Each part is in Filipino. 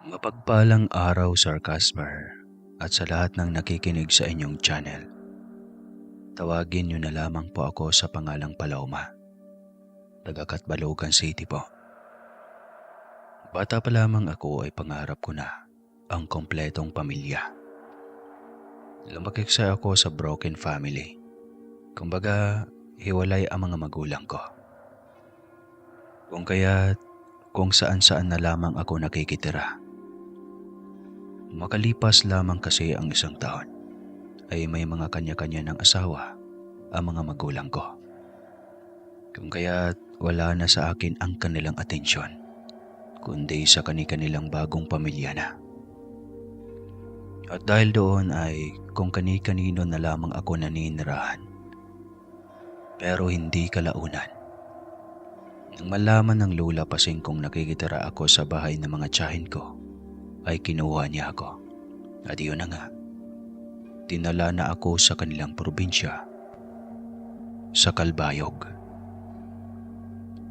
Mapagpalang araw, Sir Casper, at sa lahat ng nakikinig sa inyong channel. Tawagin niyo na lamang po ako sa pangalang Paloma, taga Catbalogan City po. Bata pa lamang ako ay pangarap ko na ang kompletong pamilya. Lumaki kasi ako sa broken family. Kumbaga, hiwalay ang mga magulang ko. Kung saan-saan na lamang ako nakikitira. Makalipas lamang kasi ang isang taon, ay may mga kanya-kanya ng asawa ang mga magulang ko. Kung kaya't wala na sa akin ang kanilang atensyon, kundi sa kani-kanilang bagong pamilya na. At dahil doon ay kung kani-kanino na lamang ako naninirahan. Pero hindi kalaunan. Nang malaman ng lula pasing kong nakikitira ako sa bahay ng mga tiyahin ko, ay kinuha niya ako. At iyon na nga, dinala na ako sa kanilang probinsya, sa Calbayog.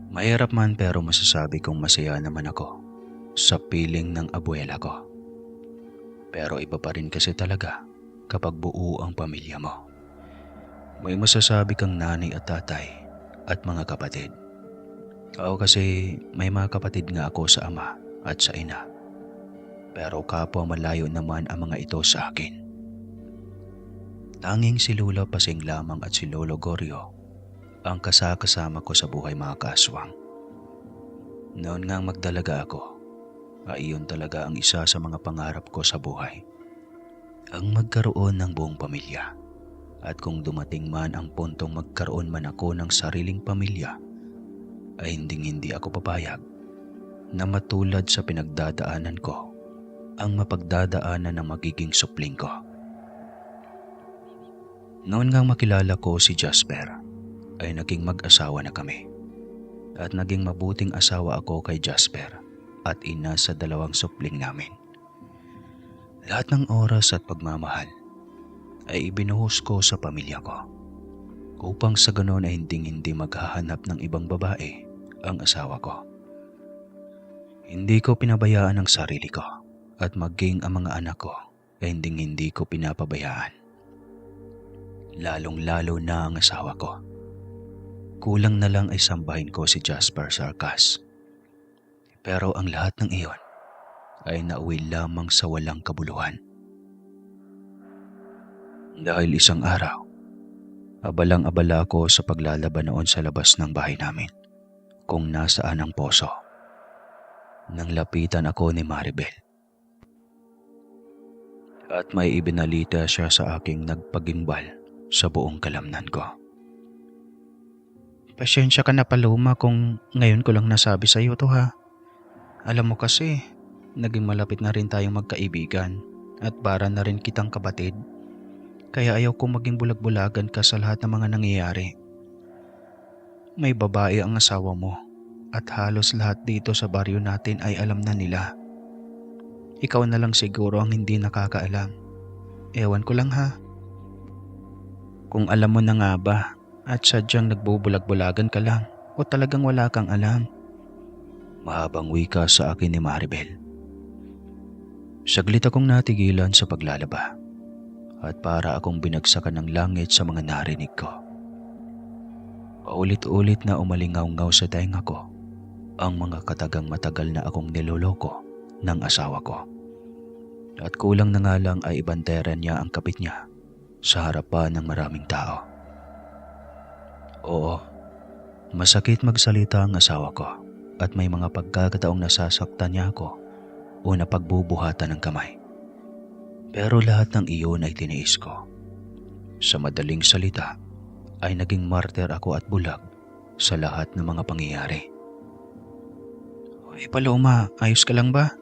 Mahirap man pero masasabi kong masaya naman ako sa piling ng abuela ko. Pero iba pa rin kasi talaga kapag buo ang pamilya mo. May masasabi kang nanay at tatay at mga kapatid. Ako kasi may mga kapatid nga ako sa ama at sa ina. Pero kapwa malayo naman ang mga ito sa akin. Tanging si Lula Pasing lamang at si Lolo Gorio ang kasama ko sa buhay mga kaswang. Noon ngang magdalaga ako, ay iyon talaga ang isa sa mga pangarap ko sa buhay. Ang magkaroon ng buong pamilya. At kung dumating man ang puntong magkaroon man ako ng sariling pamilya, ay hindi ako papayag na matulad sa pinagdadaanan ko ang mapagdadaanan ng magiging supling ko. Noon ngang makilala ko si Jasper, ay naging mag-asawa na kami. At naging mabuting asawa ako kay Jasper at ina sa dalawang supling namin. Lahat ng oras at pagmamahal ay ibinuhos ko sa pamilya ko. Upang sa ganon ay hindi maghahanap ng ibang babae ang asawa ko. Hindi ko pinabayaan ang sarili ko. At maging ang mga anak ko ay hindi ko pinapabayaan. Lalong-lalo na ang asawa ko. Kulang na lang ay sambahin ko si Jasper Sarkas. Pero ang lahat ng iyon ay nauwi lamang sa walang kabuluhan. Dahil isang araw, abalang-abala ako sa paglalaba noon sa labas ng bahay namin kung nasaan ang poso. Nang lapitan ako ni Maribel. At may ibinalita siya sa aking nagpagimbal sa buong kalamnan ko. Pasensya ka na Paloma kung ngayon ko lang nasabi sa iyo to ha. Alam mo kasi, naging malapit na rin tayong magkaibigan at para na rin kitang kapatid. Kaya ayaw kong maging bulag-bulagan ka sa lahat ng mga nangyayari. May babae ang asawa mo at halos lahat dito sa baryo natin ay alam na nila. Ikaw na lang siguro ang hindi nakakaalam. Ewan ko lang ha. Kung alam mo na nga ba at sadyang nagbubulag-bulagan ka lang o talagang wala kang alam. Mahabang wika sa akin ni Maribel. Saglit akong natigilan sa paglalaba at para akong binagsakan ng langit sa mga narinig ko. Paulit-ulit na umalingaw-ngaw sa tainga ko ang mga katagang matagal na akong niloloko ng asawa ko. At kulang na nga lang ay ibantera niya ang kapit niya sa harapan ng maraming tao. Oo, masakit magsalita ang asawa ko at may mga pagkakataong nasasaktan niya ako o napagbubuhatan ng kamay. Pero lahat ng iyon ay tiniis ko. Sa madaling salita ay naging martir ako at bulag sa lahat ng mga pangyayari. Hoy Paloma, ayos ka lang ba?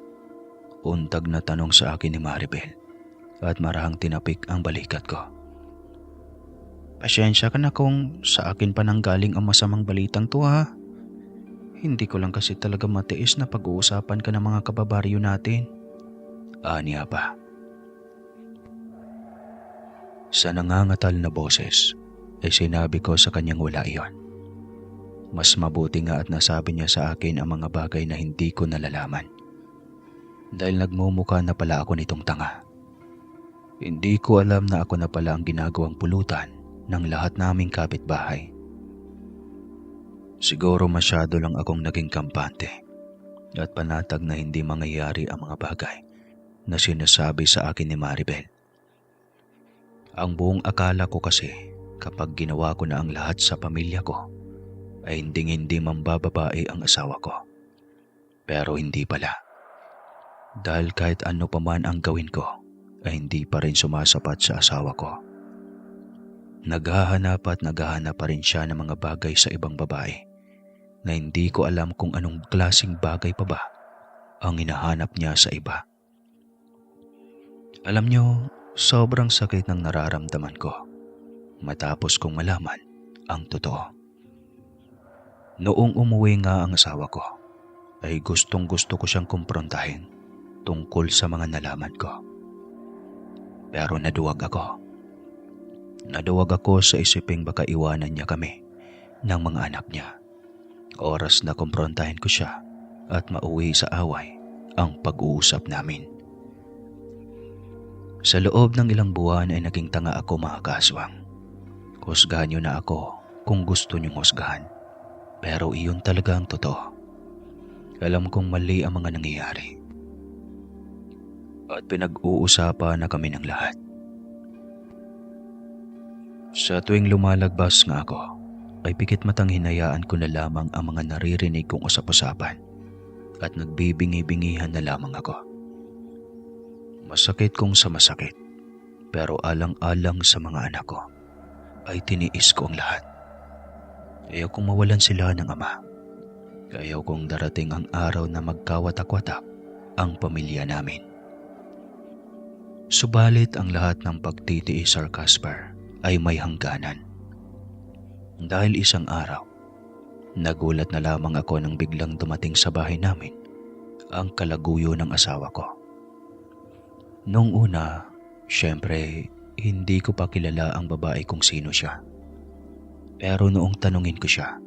Untag na tanong sa akin ni Maribel at marahang tinapik ang balikat ko. Pasensya ka na kung sa akin pa nanggaling ang masamang balitang to ha. Hindi ko lang kasi talaga matiis na pag-uusapan ka ng mga kababaryo natin. Aniya pa. Sa nangangatal na boses ay sinabi ko sa kanyang wala iyon. Mas mabuti nga at nasabi niya sa akin ang mga bagay na hindi ko nalalaman. dahil nagmumukha na pala ako nitong tanga. Hindi ko alam na ako na pala ang ginagawang pulutan ng lahat naming kapitbahay. Siguro masyado lang akong naging kampante at panatag na hindi mangyayari ang mga bagay na sinasabi sa akin ni Maribel. Ang buong akala ko kasi kapag ginawa ko na ang lahat sa pamilya ko ay hindi mambababae ang asawa ko. Pero hindi pala. Dahil kahit ano pa man ang gawin ko ay hindi pa rin sumasapat sa asawa ko. Naghahanap pa rin siya ng mga bagay sa ibang babae na hindi ko alam kung anong klaseng bagay pa ba ang hinahanap niya sa iba. Alam niyo, sobrang sakit ng nararamdaman ko matapos kong malaman ang totoo. Noong umuwi nga ang asawa ko, ay gustong-gusto ko siyang kumprontahin tungkol sa mga nalaman ko. Pero naduwag ako. Naduwag ako sa isiping baka iwanan niya kami ng mga anak niya. Oras na kumprontahin ko siya at mauwi sa away ang pag-uusap namin. Sa loob ng ilang buwan ay naging tanga ako, mga kaswang. Husgahan niyo na ako kung gusto niyong husgahan. Pero iyon talaga ang totoo. Alam kong mali ang mga nangyayari. At pinag-uusapan na kami ng lahat. Sa tuwing lumalagpas nga ako, ay pikit matang hinayaan ko na lamang ang mga naririnig kong usap-usapan at nagbibingi-bingihan na lamang ako. Masakit kung sa masakit, pero alang-alang sa mga anak ko, ay tiniis ko ang lahat. Ayaw kong mawalan sila ng ama. Ayaw kong darating ang araw na magkawatak-watak ang pamilya namin. Subalit ang lahat ng pagtitiis, Sir Casper, ay may hangganan. Dahil isang araw, nagulat na lamang ako nang biglang dumating sa bahay namin ang kalaguyo ng asawa ko. Noong una, syempre, hindi ko pa kilala ang babae kung sino siya. Pero noong tanungin ko siya,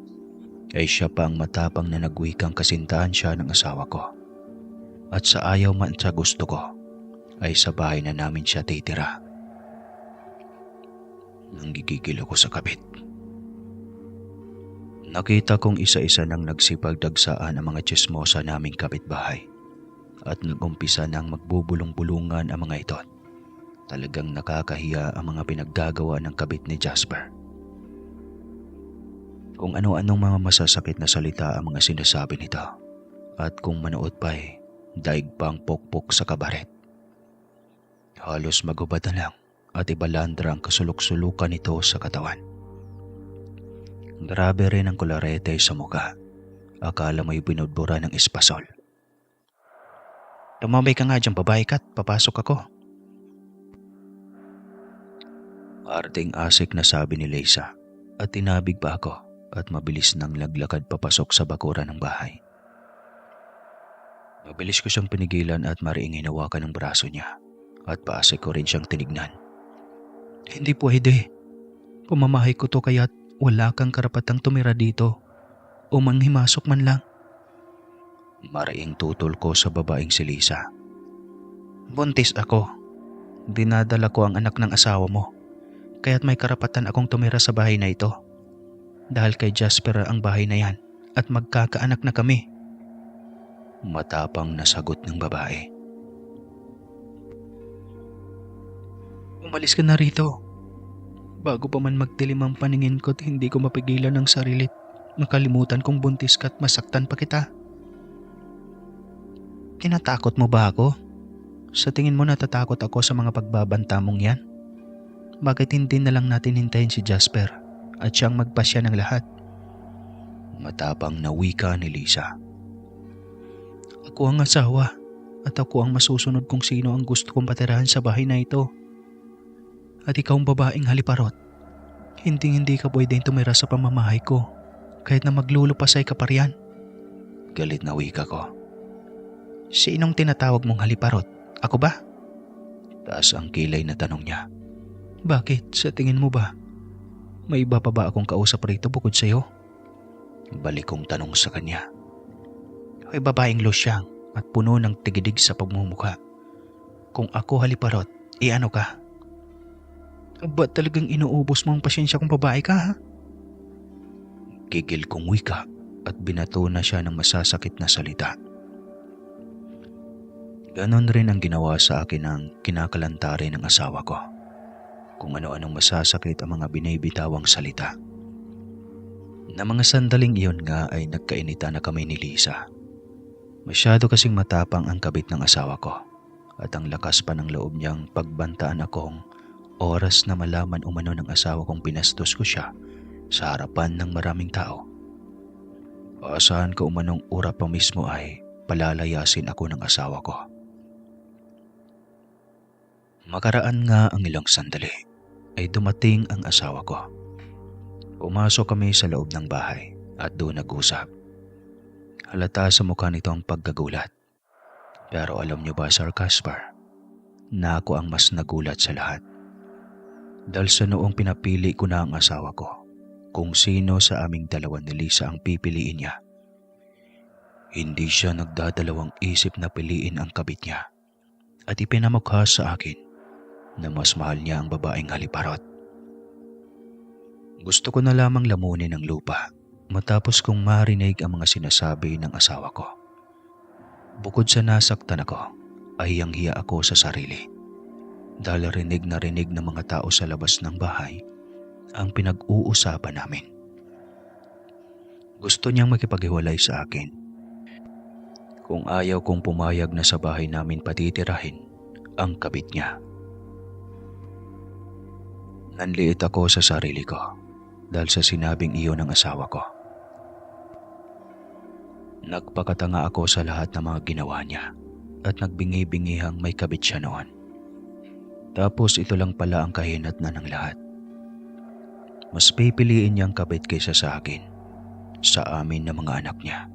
ay siya pa ang matapang na nagwikang kasintahan siya ng asawa ko. At sa ayaw man sa gusto ko, ay sa bahay na namin siya titira. Nanggigigil ako sa kabit. Nakita kong isa-isa nang nagsipagdagsaan ang mga tsismosa naming kapitbahay at nag-umpisa nang magbubulong-bulungan ang mga ito. Talagang nakakahiya ang mga pinaggagawa ng kabit ni Jasper. Kung ano-anong mga masasakit na salita ang mga sinasabi nito at kung manood pa daig pang pokpok sa kabaret. Halos magubad na lang at ibalandra ang kasulok-sulukan nito sa katawan. Grabe rin ang kularete sa mukha. Akala mo'y binudbura ng espasol. Tumambay ka nga dyan, babae kat, papasok ako. Arting asik na sabi ni Lisa at tinabig pa ako at mabilis nang laglakad papasok sa bakuran ng bahay. Mabilis ko siyang pinigilan at mariing hinawakan ng braso niya at paasik ko rin siyang tinignan. Hindi pwede. Pumamahay ko to kaya't wala kang karapatang tumira dito o manghimasok man lang. Mariing tutol ko sa babaeng si Lisa. Buntis ako. Dinadala ko ang anak ng asawa mo. Kaya't may karapatan akong tumira sa bahay na ito. Dahil kay Jasper ang bahay na yan at magkakaanak na kami. Matapang na sagot ng babae. Umalis ka na rito. Bago pa man magdilim ang paningin ko't hindi ko mapigilan ng sarili. Makalimutan kong buntis ka at masaktan pa kita. Tinatakot mo ba ako? Sa tingin mo natatakot ako sa mga pagbabanta mong yan? Bakit hindi na lang natin hintayin si Jasper at siyang magpasya ng lahat? Matapang na wika ni Lisa. Ako ang asawa at ako ang masusunod kung sino ang gusto kong patirahan sa bahay na ito. At ikaw ang babaeng haliparot. Hindi ka pwedeng tumira sa pamamahay ko kahit na maglulupasay ka pa riyan. Galit na wika ko. Sinong tinatawag mong haliparot? Ako ba? Taas ang kilay na tanong niya. Bakit? Sa tingin mo ba? May iba pa ba akong kausap rito bukod sa'yo? Balik kong tanong sa kanya. Ay babaeng losyang, at puno ng tigidig sa pagmumukha. Kung ako haliparot, ano ka? Ba't talagang inuubos mo ang pasensya kung babae ka, ha? Gigil kong wika at binato na siya ng masasakit na salita. Ganon rin ang ginawa sa akin ng kinakalantari ng asawa ko. Kung ano-anong masasakit ang mga binibitawang salita. Na mga sandaling iyon nga ay nagkainita na kami ni Lisa. Masyado kasing matapang ang kabit ng asawa ko at ang lakas pa ng loob niyang pagbantaan akong oras na malaman umano ng asawa kong pinastos ko siya sa harapan ng maraming tao. Aasahan ko umanong ura pa mismo ay palalayasin ako ng asawa ko. Makaraan nga ang ilang sandali ay dumating ang asawa ko. Pumasok kami sa loob ng bahay at doon nag-usap. Halata sa mukha nito ang pagkagulat. Pero alam niyo ba, Sir Caspar, na ako ang mas nagulat sa lahat. Dahil sa noong pinapili ko na ang asawa ko, kung sino sa aming dalawa ni Lisa ang pipiliin niya, hindi siya nagdadalawang isip na piliin ang kabit niya at ipinamukha sa akin na mas mahal niya ang babaeng haliparot. Gusto ko na lamang lamunin ang lupa matapos kong marinig ang mga sinasabi ng asawa ko. Bukod sa nasaktan ako, ay hiyang-hiya ako sa sarili. Dahil rinig na rinig ng mga tao sa labas ng bahay ang pinag-uusapan namin. Gusto niyang makipaghiwalay sa akin. Kung ayaw kong pumayag na sa bahay namin patitirahin ang kabit niya. Nanliit ako sa sarili ko dahil sa sinabing iyon ng asawa ko. Nagpakatanga ako sa lahat ng mga ginawa niya at nagbingi-bingihang may kabit siya noon. Tapos ito lang pala ang kahinatnan ng lahat. Mas pipiliin niyang kabit kaysa sa akin, sa amin na mga anak niya.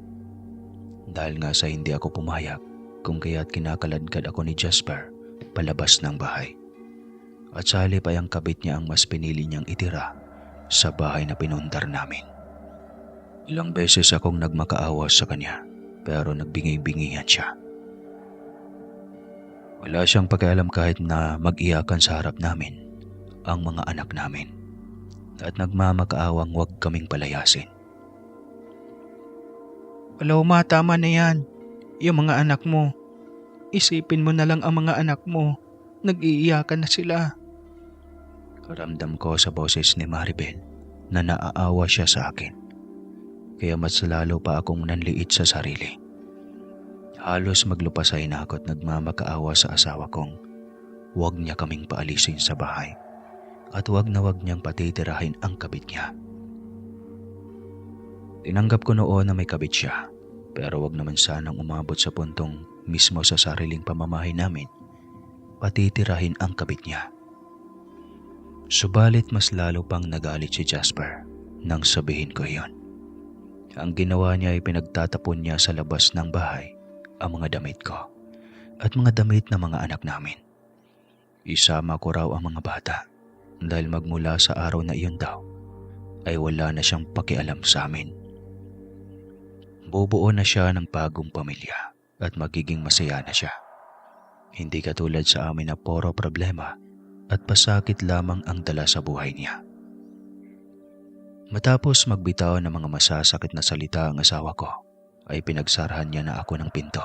Dahil nga sa hindi ako pumayag kung kaya't kinakaladkad ako ni Jasper palabas ng bahay. At sa halip ay ang kabit niya ang mas pinili niyang itira sa bahay na pinundar namin. Ilang beses akong nagmakaawa sa kanya pero nagbingi-bingihan siya. Wala siyang pakialam kahit na mag-iyakan sa harap namin ang mga anak namin at nagmamakaawang huwag kaming palayasin. Wala, tama na yan. Yung mga anak mo. Isipin mo na lang ang mga anak mo. Nag-iiyakan na sila. Karamdam ko sa boses ni Maribel na naaawa siya sa akin. Kaya mas lalo pa akong nanliit sa sarili. Halos maglupasay na ako at nagmamakaawa sa asawa kong huwag niya kaming paalisin sa bahay at huwag na huwag niyang patitirahin ang kabit niya. Tinanggap ko noon na may kabit siya pero huwag naman sanang umabot sa puntong mismo sa sariling pamamahay namin patitirahin ang kabit niya. Subalit mas lalo pang nagalit si Jasper nang sabihin ko iyon. Ang ginawa niya ay pinagtatapon niya sa labas ng bahay ang mga damit ko at mga damit ng mga anak namin. Isama ko raw ang mga bata dahil magmula sa araw na iyon daw ay wala na siyang pakialam sa amin. Bubuo na siya ng bagong pamilya at magiging masaya na siya. Hindi katulad sa amin na puro problema at pasakit lamang ang dala sa buhay niya. Matapos magbitaw ng mga masasakit na salita ang asawa ko, ay pinagsarahan niya na ako ng pinto.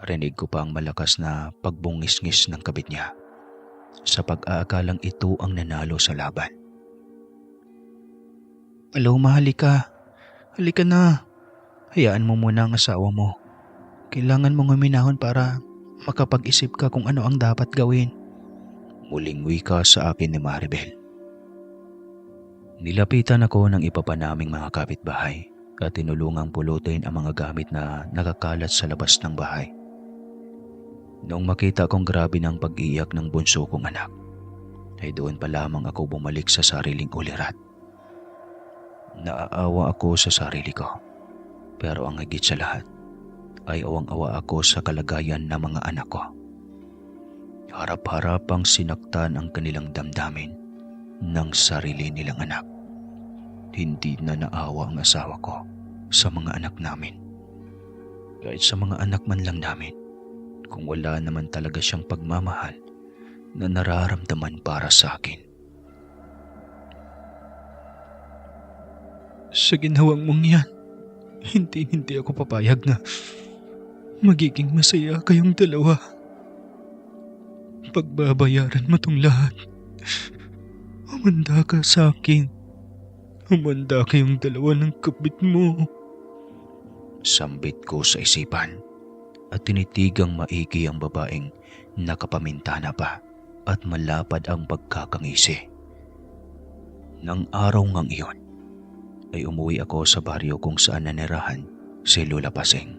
Rinig ko pa ang malakas na pagbungis-ngis ng kabit niya sa pag-aakalang ito ang nanalo sa laban. Paloma, halika. Halika na. Hayaan mo muna ang asawa mo. Kailangan mong huminahon para makapag-isip ka kung ano ang dapat gawin. Muling wika sa akin ni Maribel. Nilapitan ako ng iba pa naming mga kapitbahay at tinulungang pulutin ang mga gamit na nakakalat sa labas ng bahay. Noong makita kong grabe ng pag-iyak ng bunso kong anak, ay doon pa lamang ako bumalik sa sariling ulirat. Naaawa ako sa sarili ko, pero ang higit sa lahat ay awang-awa ako sa kalagayan ng mga anak ko. Harap-harapang sinaktan ang kanilang damdamin ng sarili nilang anak. Hindi na naawa ang asawa ko sa mga anak namin. Kahit sa mga anak man lang namin, kung wala naman talaga siyang pagmamahal na nararamdaman para sa akin. Sa ginawang mong yan, hindi ako papayag na magiging masaya kayong dalawa. Pagbabayaran mo tong lahat. Humanda ka sa akin. Humanda kayong dalawa ng kabit mo. Sambit ko sa isipan at tinitigang maigi ang babaeng nakapamintana pa at malapad ang pagkakangisi. Nang araw ngang iyon, ay umuwi ako sa baryo kung saan nanirahan si Lola Paseng.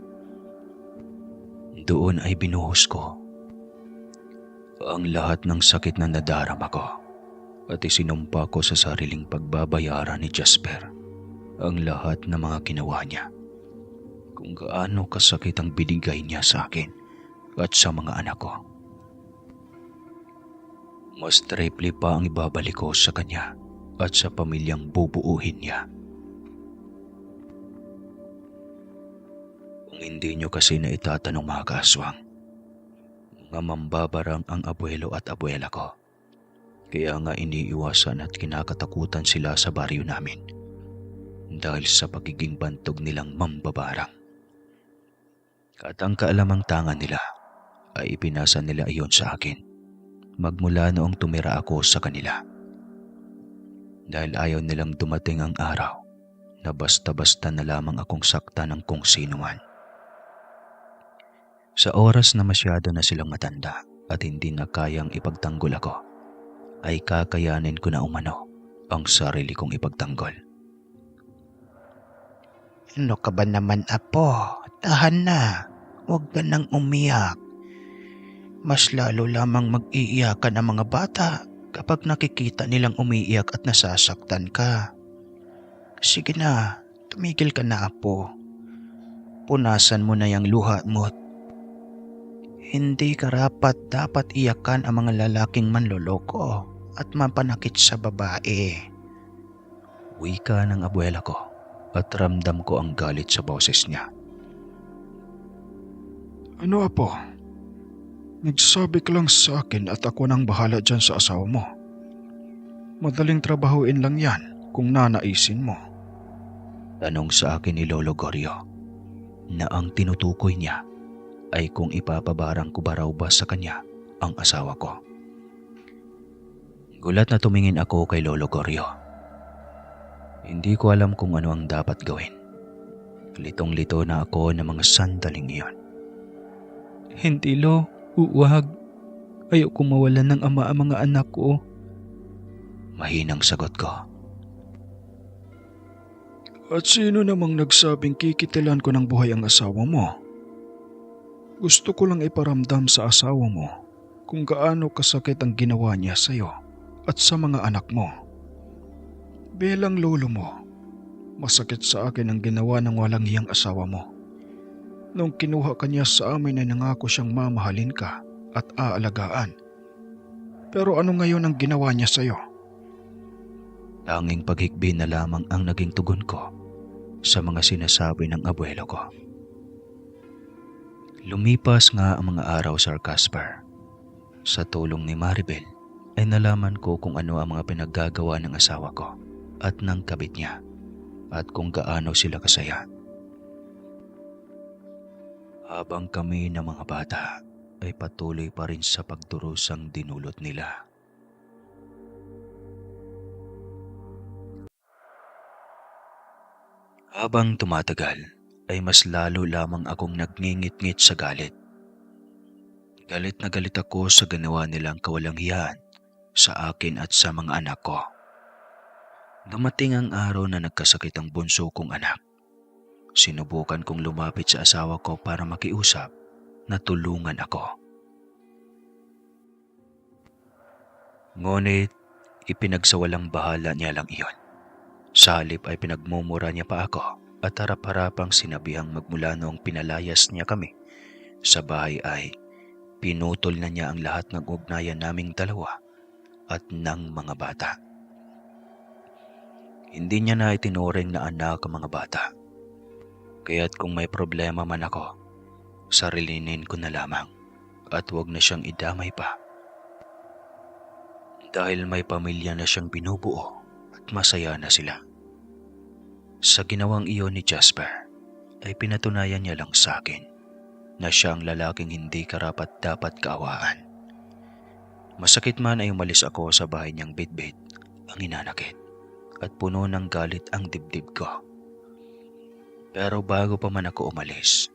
Doon ay binuhos ko ang lahat ng sakit na nadarama ko at isinumpa ko sa sariling pagbabayaran ni Jasper ang lahat ng mga ginawa niya. Kung gaano kasakit ang binigay niya sa akin at sa mga anak ko. Mas triple pa ang ibabalik ko sa kanya at sa pamilyang bubuuhin niya. Kung hindi nyo kasi na itatanong mga kaaswang, mga mambabarang ang abuelo at abuela ko. Kaya nga iniiwasan at kinakatakutan sila sa baryo namin dahil sa pagiging bantog nilang mambabarang. At ang kaalamang tangan nila ay ipinasa nila iyon sa akin magmula noong tumira ako sa kanila. Dahil ayaw nilang dumating ang araw na basta-basta na lamang akong sakta ng kung sino man. Sa oras na masyado na silang matanda at hindi na kayang ipagtanggol ako, ay kakayanin ko na umano ang sarili kong ipagtanggol. Ano ka ba naman, apo? Tahan na. Huwag ka nang umiyak. Mas lalo lamang mag-iiyakan ang mga bata kapag nakikita nilang umiiyak at nasasaktan ka. Sige na, tumigil ka na, apo. Punasan mo na yung luha mo. Hindi dapat iyakan ang mga lalaking manloloko at mapanakit sa babae. Wika ng abuela ko at ramdam ko ang galit sa boses niya. Ano, apo? Nagsabi ka lang sa akin at ako nang bahala dyan sa asawa mo. Madaling trabahuin lang yan kung nanaisin mo. Tanong sa akin ni Lolo Goryo na ang tinutukoy niya ay kung ipapabarang ko ba raw ba sa kanya ang asawa ko. Gulat na tumingin ako kay Lolo Goryo. Hindi ko alam kung ano ang dapat gawin. Litong-lito na ako ng mga sandaling iyon. Hindi, Lo. Huwag. Ayoko mawalan ng ama ang mga anak ko. Mahinang sagot ko. At sino namang nagsabing kikitilan ko ng buhay ang asawa mo? Gusto ko lang iparamdam sa asawa mo kung gaano kasakit ang ginawa niya sa iyo at sa mga anak mo. Bilang lolo mo, masakit sa akin ang ginawa ng walang hiyang asawa mo. Nung kinuha ka niya sa amin ay nangako siyang mamahalin ka at aalagaan. Pero ano ngayon ang ginawa niya sa iyo? Tanging paghikbi na lamang ang naging tugon ko sa mga sinasabi ng abuelo ko. Lumipas nga ang mga araw, Sir Casper. Sa tulong ni Maribel ay nalaman ko kung ano ang mga pinaggagawa ng asawa ko at ng kabit niya at kung gaano sila kasaya. Habang kami ng mga bata ay patuloy pa rin sa pagdurusang dinulot nila. Habang tumatagal ay mas lalo lamang akong nagngingit-ngit sa galit. Galit na galit ako sa ginawa nilang kawalang hiyaan sa akin at sa mga anak ko. Dumating ang araw na nagkasakit ang bunso kong anak. Sinubukan kong lumapit sa asawa ko para makiusap na tulungan ako. Ngunit ipinagsawalang bahala niya lang iyon. Sa halip ay pinagmumura niya pa ako at harap-harapang sinabihang magmula noong pinalayas niya kami sa bahay ay pinutol na niya ang lahat ng ugnayan naming dalawa at ng mga bata. Hindi niya na itinuring na anak ang mga bata. Kaya't kung may problema man ako, Sarilinin ko na lamang at huwag na siyang idamay pa. Dahil may pamilya na siyang binubuo at masaya na sila. Sa ginawang iyon ni Jasper ay pinatunayan niya lang sa akin na siyang lalaking hindi karapat-dapat kaawaan. Masakit man ay umalis ako sa bahay niyang bitbit ang inanakit at puno ng galit ang dibdib ko. Pero bago pa man ako umalis,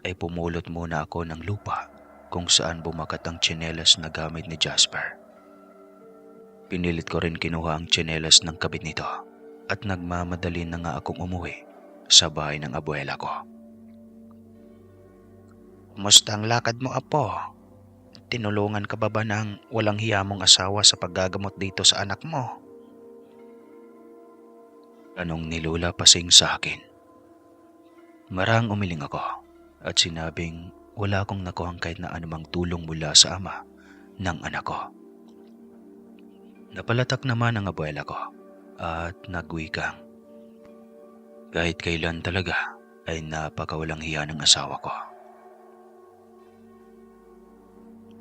ay pumulot muna ako ng lupa kung saan bumakat ang tsinelas na gamit ni Jasper. Pinilit ko rin kinuha ang tsinelas ng kabit nito at nagmamadali na nga akong umuwi sa bahay ng abuela ko. Kumusta ang lakad mo, Apo? Tinulungan ka ba ng walang hiya mong asawa sa paggagamot dito sa anak mo? Anong nilula pasing sa akin? Marang umiling ako at sinabing wala akong nakuhang kahit na anumang tulong mula sa ama ng anak ko. Napalatak naman ang abuela ko at nagwikang kahit kailan talaga ay napakawalang hiya ng asawa ko.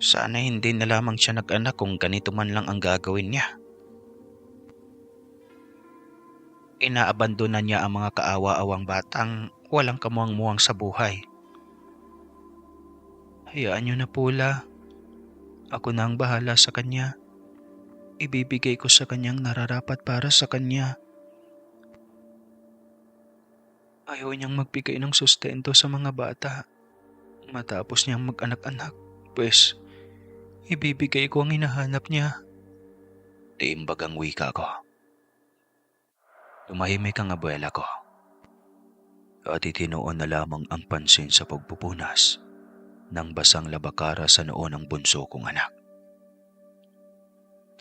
Sana hindi na lamang siya nag-anak kung ganito man lang ang gagawin niya. Inaabandonan niya ang mga kaawa-awang batang walang kamuang-muwang sa buhay. Hayaan niyo na pula. Ako na ang bahala sa kanya. Ibibigay ko sa kanyang nararapat para sa kanya. Ayaw niyang magbigay ng sustento sa mga bata. Matapos niyang mag-anak-anak, pues ibibigay ko ang hinahanap niya. Tiimbag ang wika ko. Tumahimik ang abuela ko at itinoon na lamang ang pansin sa pagpupunas ng basang labakara sa noo ng bunso kong anak.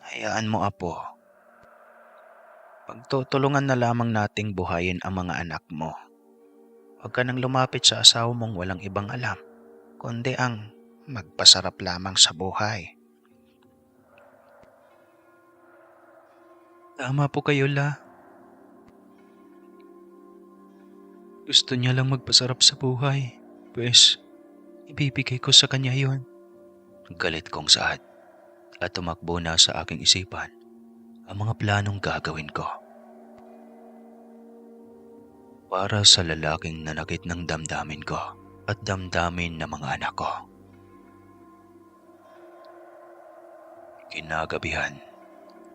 Hayaan mo, Apo. Pagtutulungan na lamang nating buhayin ang mga anak mo. Huwag ka nang lumapit sa asawa mong walang ibang alam, kundi ang magpasarap lamang sa buhay. Tama po kayo, La. Gusto niya lang magpasarap sa buhay. Pues, ibibigay ko sa kanya yon. Galit kong saad at tumakbo na sa aking isipan ang mga planong gagawin ko. Para sa lalaking nanakit ng damdamin ko at damdamin ng mga anak ko. Kinagabihan,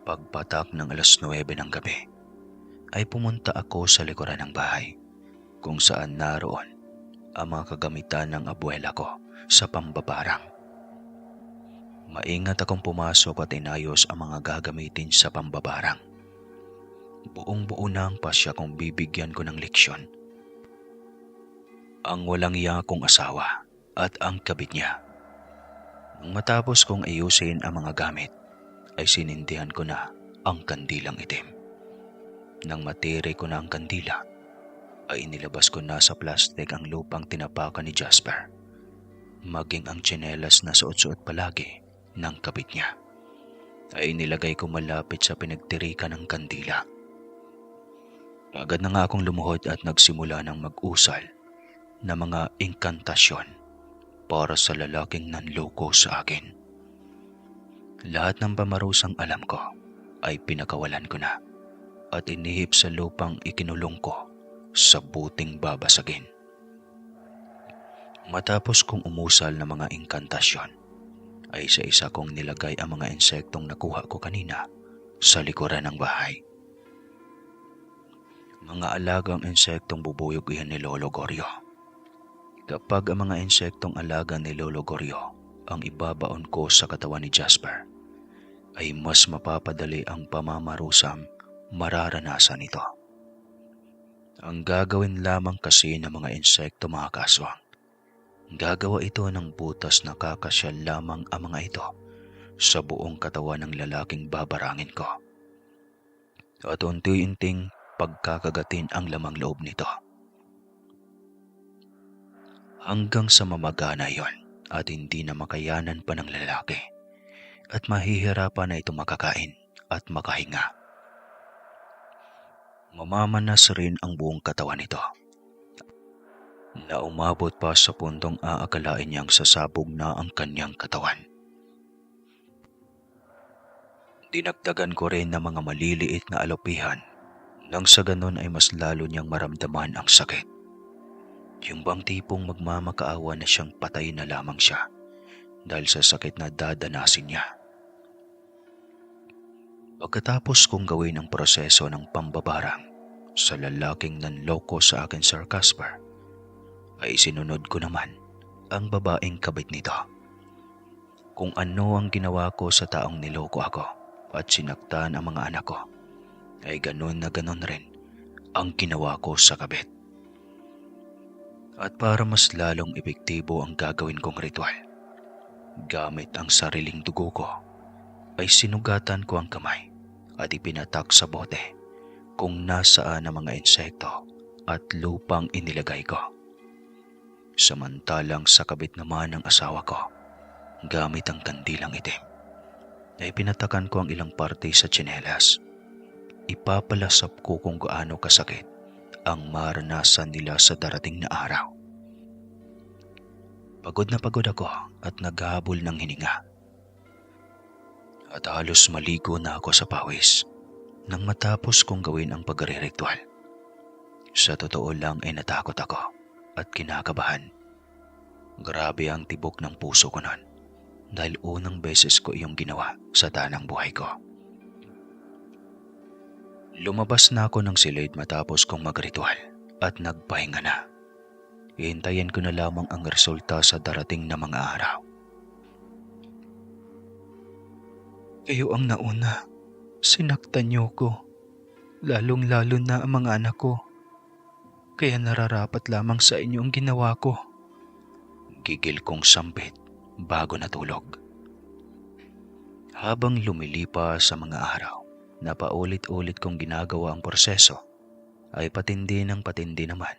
pagpatak ng 9:00 ng gabi, ay pumunta ako sa likuran ng bahay kung saan naroon ang mga kagamitan ng abuela ko sa pambabarang. Maingat akong pumasok at inayos ang mga gagamitin sa pambabarang. Buong-buo na ang pasya kong bibigyan ko ng leksyon. Ang walang iya kong asawa at ang kabit niya. Nang matapos kong ayusin ang mga gamit, ay sinindihan ko na ang kandilang itim. Nang matire ko na ang kandila, ay inilabas ko na sa plastic ang lupang tinapakan ni Jasper, maging ang tsinelas na suot-suot palagi ng kabit niya, ay inilagay ko malapit sa pinagtirikan ng kandila. Agad na nga akong lumuhod at nagsimula ng mag-usal na mga inkantasyon para sa lalaking nanloko sa akin. Lahat ng pamarusang alam ko ay pinakawalan ko na at inihip sa lupang ikinulong ko sa buting babasagin. Matapos kong umusal ng mga inkantasyon, ay isa-isa kong nilagay ang mga insektong nakuha ko kanina sa likuran ng bahay. Mga alagang insektong bubuyog iyan ni Lolo Goryo. Kapag ang mga insektong alaga ni Lolo Goryo ang ibabaon ko sa katawan ni Jasper, ay mas mapapadali ang pamamarusang mararanasan nito. Ang gagawin lamang kasi ng mga insekto, mga kaswang, gagawa ito ng butas na kakasya lamang ang mga ito sa buong katawan ng lalaking babarangin ko. At unti-unting pagkakagatin ang lamang loob nito. Hanggang sa mamagana yon at hindi na makayanan pa ng lalaki at mahihirapan na ito makakain at makahinga. Mamamanas rin ang buong katawan nito na umabot pa sa puntong aakalain niyang sasabog na ang kanyang katawan. Dinagdagan ko rin ng mga maliliit na alopihan nang sa ganon ay mas lalo niyang maramdaman ang sakit. Yung bang tipong magmamakaawa na siyang patay na lamang siya dahil sa sakit na dadanasin niya. Pagkatapos kong gawin ang proseso ng pambabarang sa lalaking nanloko sa akin, Sir Casper, ay sinunod ko naman ang babaeng kabit nito. Kung ano ang ginawa ko sa taong niloko ako at sinaktan ang mga anak ko, ay ganon na ganon rin ang ginawa ko sa kabit. At para mas lalong epektibo ang gagawin kong ritual, gamit ang sariling dugo ko, ay sinugatan ko ang kamay at ipinatak sa bote kung nasaan ang mga insekto at lupang inilagay ko. Samantalang sa kabit naman ng asawa ko, gamit ang kandilang itim, ay pinatakan ko ang ilang parte sa tsinelas. Ipapalasap ko kung gaano kasakit ang maranasan nila sa darating na araw. Pagod na pagod ako at naghahabol ng hininga. At halos maligo na ako sa pawis nang matapos kong gawin ang pagre-ritual. Sa totoo lang ay natakot ako at kinakabahan. Grabe ang tibok ng puso ko noon dahil unang beses ko iyong ginawa sa tanang buhay ko. Lumabas na ako ng silid matapos kong magritual at nagpahinga na. Hihintayin ko na lamang ang resulta sa darating na mga araw. Kayo ang nauna. Sinaktan niyo ko. Lalong-lalo na ang mga anak ko. Kaya nararapat lamang sa inyo ang ginawa ko. Gigil kong sambit bago natulog. Habang lumilipas sa mga araw na paulit-ulit kong ginagawa ang proseso, ay patindi ng patindi naman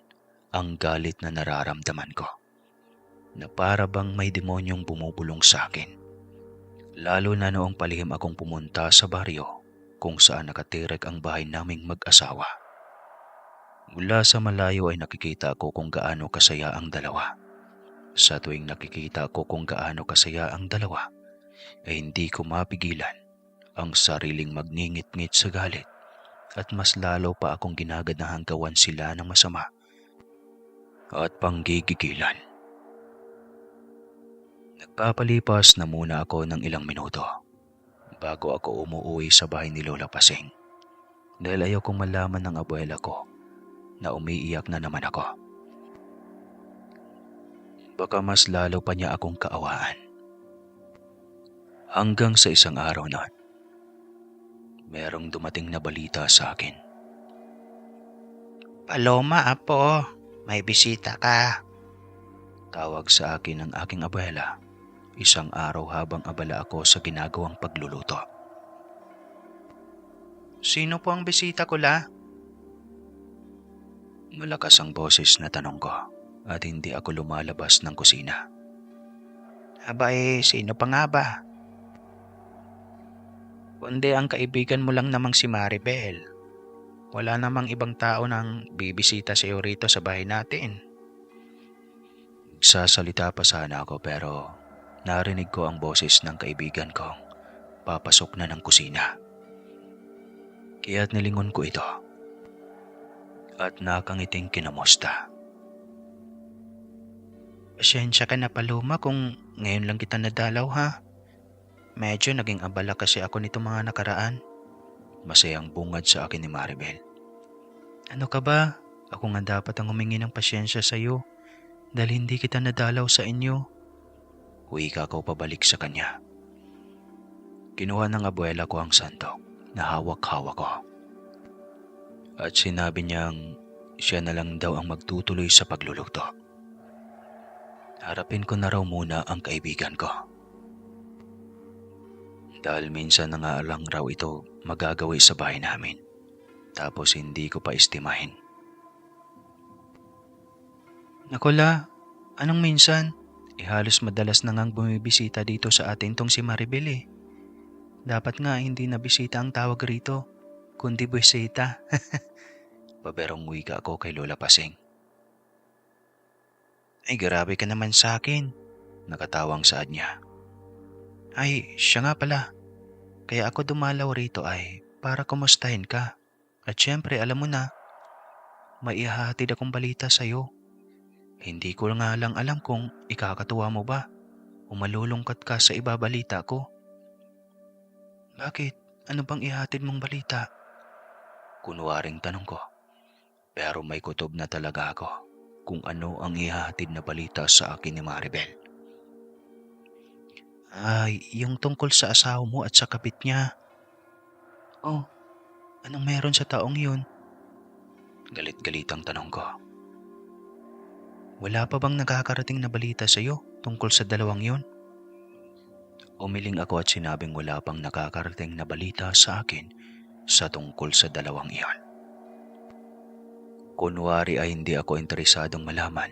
ang galit na nararamdaman ko, na para bang may demonyong bumubulong sa akin. Lalo na noong palihim akong pumunta sa baryo kung saan nakatirik ang bahay naming mag-asawa. Mula sa malayo ay nakikita ko kung gaano kasaya ang dalawa. Sa tuwing nakikita ko kung gaano kasaya ang dalawa, ay hindi ko mapigilan ang sariling magningit-ngit sa galit at mas lalo pa akong ginaganahang gawan sila ng masama at panggigigilan. Nagpapalipas na muna ako ng ilang minuto bago ako umuwi sa bahay ni Lola Pasing dahil ayaw kong malaman ng abuela ko na umiiyak na naman ako. Baka mas lalo pa niya akong kaawaan. Hanggang sa isang araw na merong dumating na balita sa akin. Paloma, apo, may bisita ka. Tawag sa akin ng aking abuela isang araw habang abala ako sa ginagawang pagluluto. Sino po ang bisita ko, la? Malakas ang boses na tanong ko at hindi ako lumalabas ng kusina. Sino pa nga ba? Kundi ang kaibigan mo lang namang si Maribel. Wala namang ibang tao nang bibisita sa iyo rito sa bahay natin. Sasalita pa sana ako pero narinig ko ang boses ng kaibigan kong papasok na ng kusina. Kaya't nilingon ko ito at nakangiting kinamusta. Pasensya ka na, Paloma, kung ngayon lang kita nadalaw, ha? Medyo naging abala kasi ako nito mga nakaraan. Masayang bungad sa akin ni Maribel. Ano ka ba? Ako nga dapat ang humingi ng pasyensya sa iyo dahil hindi kita nadalaw sa inyo. Wika ko pabalik sa kanya. Kinuha ng abuela ko ang sandok na hawak-hawak ko. At sinabi niyang siya na lang daw ang magtutuloy sa pagluluto. Harapin ko na raw muna ang kaibigan ko. Dahil minsan na nga lang raw ito magagawi sa bahay namin. Tapos hindi ko pa estimahin. Naku, la, anong minsan? Halos madalas na ngang bumibisita dito sa atin tong si Maribel eh. Dapat nga hindi na bisita ang tawag rito, kundi buwisita. Paberong wika ako kay Lola Pasing. Ay grabe ka naman sa akin. Nakatawang saad niya. Ay, siya nga pala. Kaya ako dumalaw rito ay para kumustahin ka. At syempre alam mo na, maihahatid akong balita sa'yo. Hindi ko nga lang alam kung ikakatuwa mo ba o malulungkot ka sa ibabalita ko. Bakit? Ano bang ihatid mong balita? Kunwaring tanong ko. Pero may kutob na talaga ako kung ano ang ihahatid na balita sa akin ni Maribel. Ay, yung tungkol sa asawa mo at sa kabit niya. Oh, anong meron sa taong yun? Galit-galitang tanong ko. Wala pa bang nakakarating na balita sa iyo tungkol sa dalawang yun? Umiling ako at sinabing wala pang nakakarating na balita sa akin sa tungkol sa dalawang iyon. Kunwari ay hindi ako interesadong malaman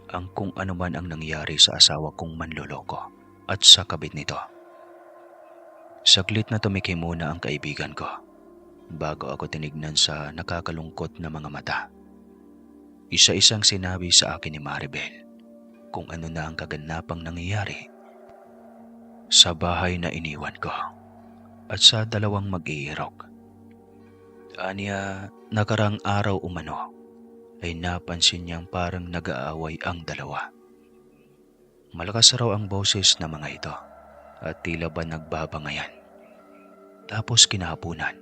ang kung ano man ang nangyari sa asawa kong manloloko at sa kabit nito. Saglit na tumiki muna ang kaibigan ko bago ako tinignan sa nakakalungkot na mga mata. Isa-isang sinabi sa akin ni Maribel kung ano na ang kaganapang nangyayari sa bahay na iniwan ko at sa dalawang mag-iirog. Aniya, nakarang araw umano ay napansin niyang parang nag-aaway ang dalawa. Malakas raw ang boses ng mga ito at tila ba nagbabangayan. Tapos kinahapunan,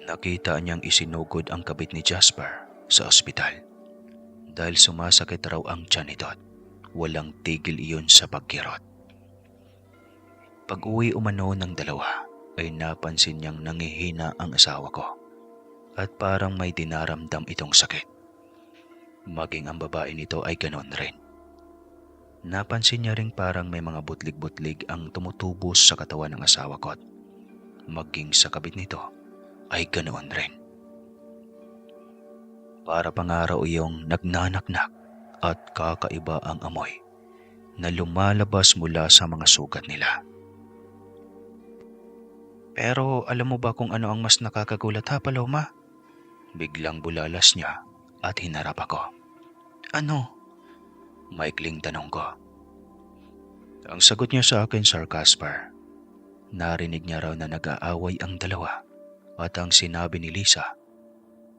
nakita niyang isinugod ang kabit ni Jasper sa ospital dahil sumasakit raw ang tiyan nito at walang tigil iyon sa pagkirot. Pag-uwi umano ng dalawa ay napansin niyang nangihina ang asawa ko at parang may dinaramdam itong sakit. Maging ang babae nito ay ganon rin. Napansin niya ring parang may mga butlig-butlig ang tumutubos sa katawan ng asawa ko at maging sa kabit nito ay ganoon rin. Para pangaraw iyong nagnanaknak at kakaiba ang amoy na lumalabas mula sa mga sugat nila. Pero alam mo ba kung ano ang mas nakakagulat ha, Paloma? Biglang bulalas niya at hinarap ako. Ano? Maikling tanong ko. Ang sagot niya sa akin, Sir Casper. Narinig niya raw na nag-aaway ang dalawa at ang sinabi ni Lisa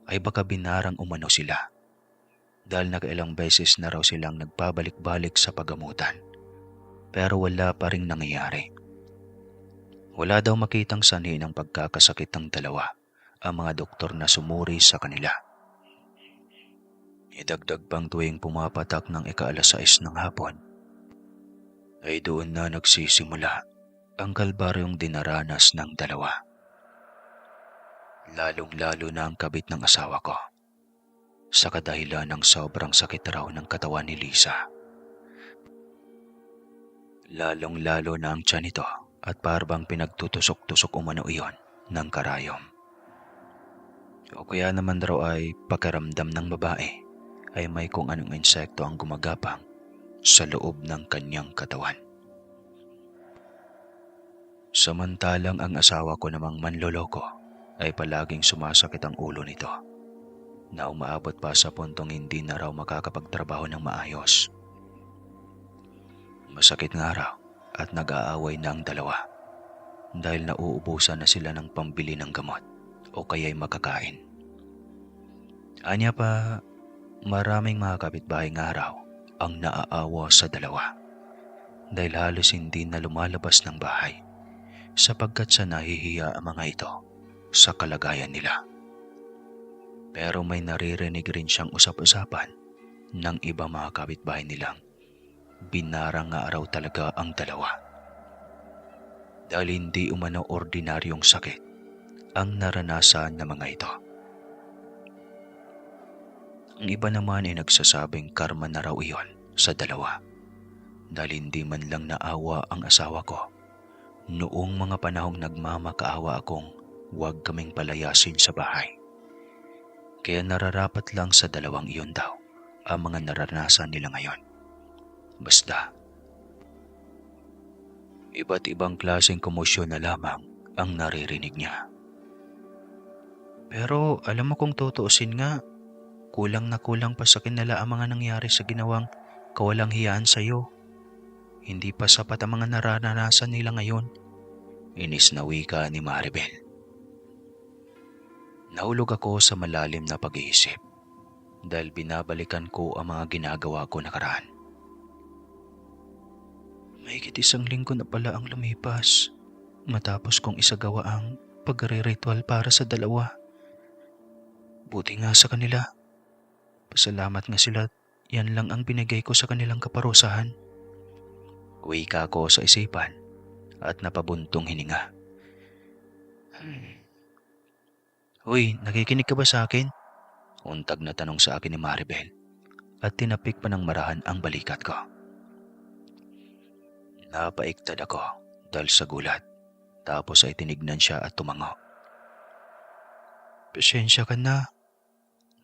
ay baka binarang umano sila dahil nakailang beses na raw silang nagpabalik-balik sa pagamutan pero wala pa ring nangyayari. Wala daw makitang sanhi ng pagkakasakit ng dalawa ang mga doktor na sumuri sa kanila. Idagdag pang tuwing pumapatak ng ika-6 ng hapon ay doon na nagsisimula ang kalbaryong dinaranas ng dalawa. Lalong-lalo na ang kabit ng asawa ko sa kadahilan ng sobrang sakit raw ng katawan ni Lisa. Lalong-lalo na ang tiyan nito at parang pinagtutusok-tusok umano iyon ng karayom. O kaya naman raw ay pakiramdam ng babae ay may kung anong insekto ang gumagapang sa loob ng kanyang katawan. Samantalang ang asawa ko namang manloloko ay palaging sumasakit ang ulo nito na umaabot pa sa puntong hindi na raw makakapagtrabaho ng maayos. Masakit nga raw at nag-aaway na ang dalawa dahil nauubusan na sila ng pambili ng gamot o kaya'y makakain. Anya pa, maraming mga kapitbahay nga raw ang naaawa sa dalawa dahil halos hindi na lumalabas ng bahay sapagkat sa nahihiya ang mga ito sa kalagayan nila. Pero may naririnig rin siyang usap-usapan ng iba mga kapitbahay nilang binarang nga raw talaga ang dalawa dahil hindi umano ordinaryong sakit ang naranasan ng mga ito. Ang iba naman ay nagsasabing karma na raw iyon sa dalawa dahil hindi man lang naawa ang asawa ko noong mga panahong nagmamakaawa akong huwag kaming palayasin sa bahay. Kaya nararapat lang sa dalawang iyon daw ang mga naranasan nila ngayon. Basta, iba't ibang klaseng komosyon na lamang ang naririnig niya. Pero alam mo kung tutuusin nga, Kulang na kulang pa sa kinala ang mga nangyari sa ginawang kawalang hiyaan sa iyo. Hindi pa sapat ang mga nararanasan nila ngayon. Inis na wika ni Maribel. Nahulog ako sa malalim na pag-iisip dahil binabalikan ko ang mga ginagawa ko nakaraan. Mahigit 1 linggo na pala ang lumipas matapos kong isagawa ang pagre-ritual para sa dalawa. Buti nga sa kanila. Pasalamat nga sila, yan lang ang binigay ko sa kanilang kaparusahan. Wika ko sa isipan at napabuntong hininga. Uy, nakikinig ka ba sa akin? Untag na tanong sa akin ni Maribel at tinapik pa ng marahan ang balikat ko. Napaiktad ako dahil sa gulat, tapos ay tinignan siya at tumango. Pasensya ka na.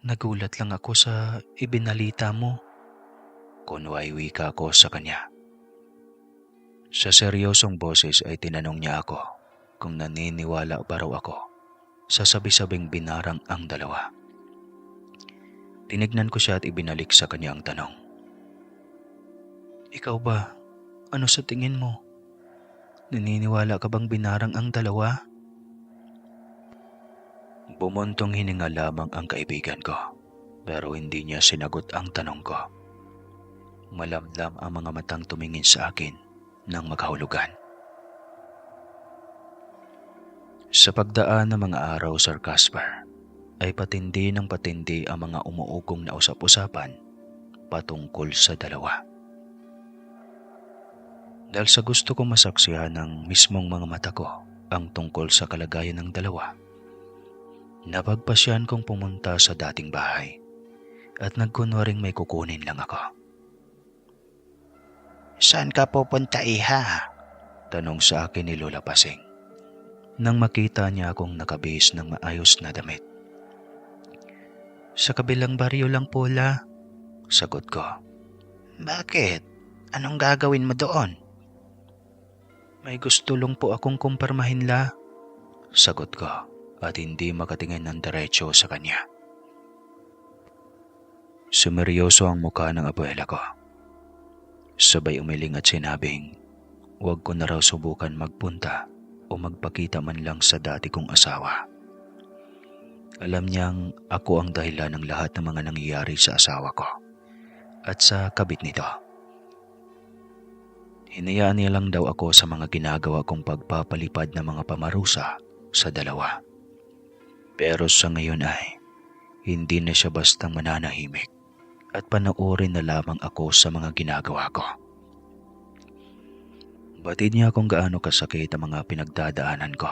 Nagulat lang ako sa ibinalita mo. Kunway wika ko sa kanya. Sa seryosong boses ay tinanong niya ako kung naniniwala ba raw ako sa sabi-sabing binarang ang dalawa. Tinignan ko siya at ibinalik sa kanya ang tanong. Ikaw ba? Ano sa tingin mo? Naniniwala ka bang binarang ang dalawa? Bumuntong hininga lamang ang kaibigan ko, pero hindi niya sinagot ang tanong ko. Malamlam ang mga matang tumingin sa akin ng magkahulugan. Sa pagdaan ng mga araw, Sir Casper, ay patindi ng patindi ang mga umuugong na usap-usapan patungkol sa dalawa. Dahil sa gusto kong masaksihan ng mismong mga mata ko ang tungkol sa kalagayan ng dalawa, napagpasyan kong pumunta sa dating bahay at nagkunwaring may kukunin lang ako. Saan ka pupunta, iha? Tanong sa akin ni Lola Pasing nang makita niya akong nakabihis ng maayos na damit. Sa kabilang baryo lang po, La. Sagot ko. Bakit? Anong gagawin mo doon? May gusto lang po akong kumpirmahin, La. Sagot ko at hindi makatingin ng diretso sa kanya. Sumeryoso ang mukha ng abuela ko. Sabay umiling at sinabing, huwag ko na raw subukan magpunta o magpakita man lang sa dati kong asawa. Alam niyang ako ang dahilan ng lahat ng mga nangyayari sa asawa ko at sa kabit nito. Hinayaan niya lang daw ako sa mga ginagawa kong pagpapalipad ng mga pamarusa sa dalawa. Pero sa ngayon ay hindi na siya bastang mananahimik at panoorin na lamang ako sa mga ginagawa ko. Batid niya kung gaano kasakit ang mga pinagdadaanan ko.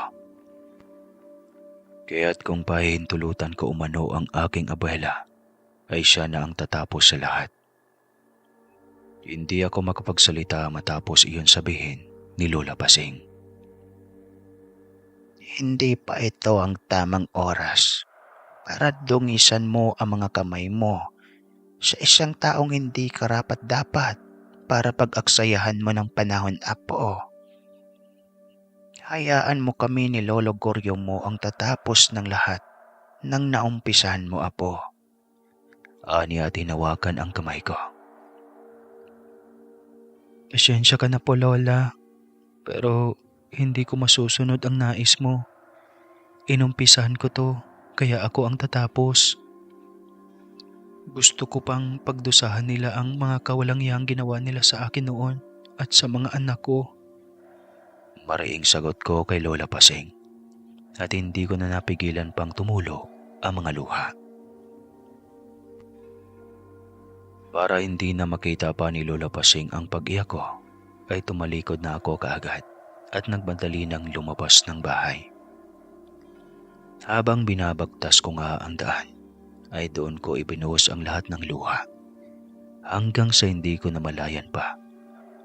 Kaya't kung pahihintulutan ko umano ang aking abuela, ay siya na ang tatapos sa lahat. Hindi ako makapagsalita matapos iyon sabihin ni Lola Pasing. Hindi pa ito ang tamang oras para dungisan mo ang mga kamay mo sa isang taong hindi karapat-dapat para pag-aksayahan mo ng panahon, apo. Hayaan mo kami ni Lolo Goryo mo ang tatapos ng lahat ng naumpisahan mo, apo. Ani at hinawakan ang kamay ko. Pasensya ka na po, Lola, pero hindi ko masusunod ang nais mo. Inumpisahan ko to, kaya ako ang tatapos. Gusto ko pang pagdusahan nila ang mga kawalangyang ginawa nila sa akin noon at sa mga anak ko. Mariing sagot ko kay Lola Pasing at hindi ko na napigilan pang tumulo ang mga luha. Para hindi na makita pa ni Lola Pasing ang pag-iyak ko, ay tumalikod na ako kaagad at nagmadali ng lumabas ng bahay. Habang binabagtas ko nga ang daan, ay doon ko ibinuhos ang lahat ng luha hanggang sa hindi ko namalayan pa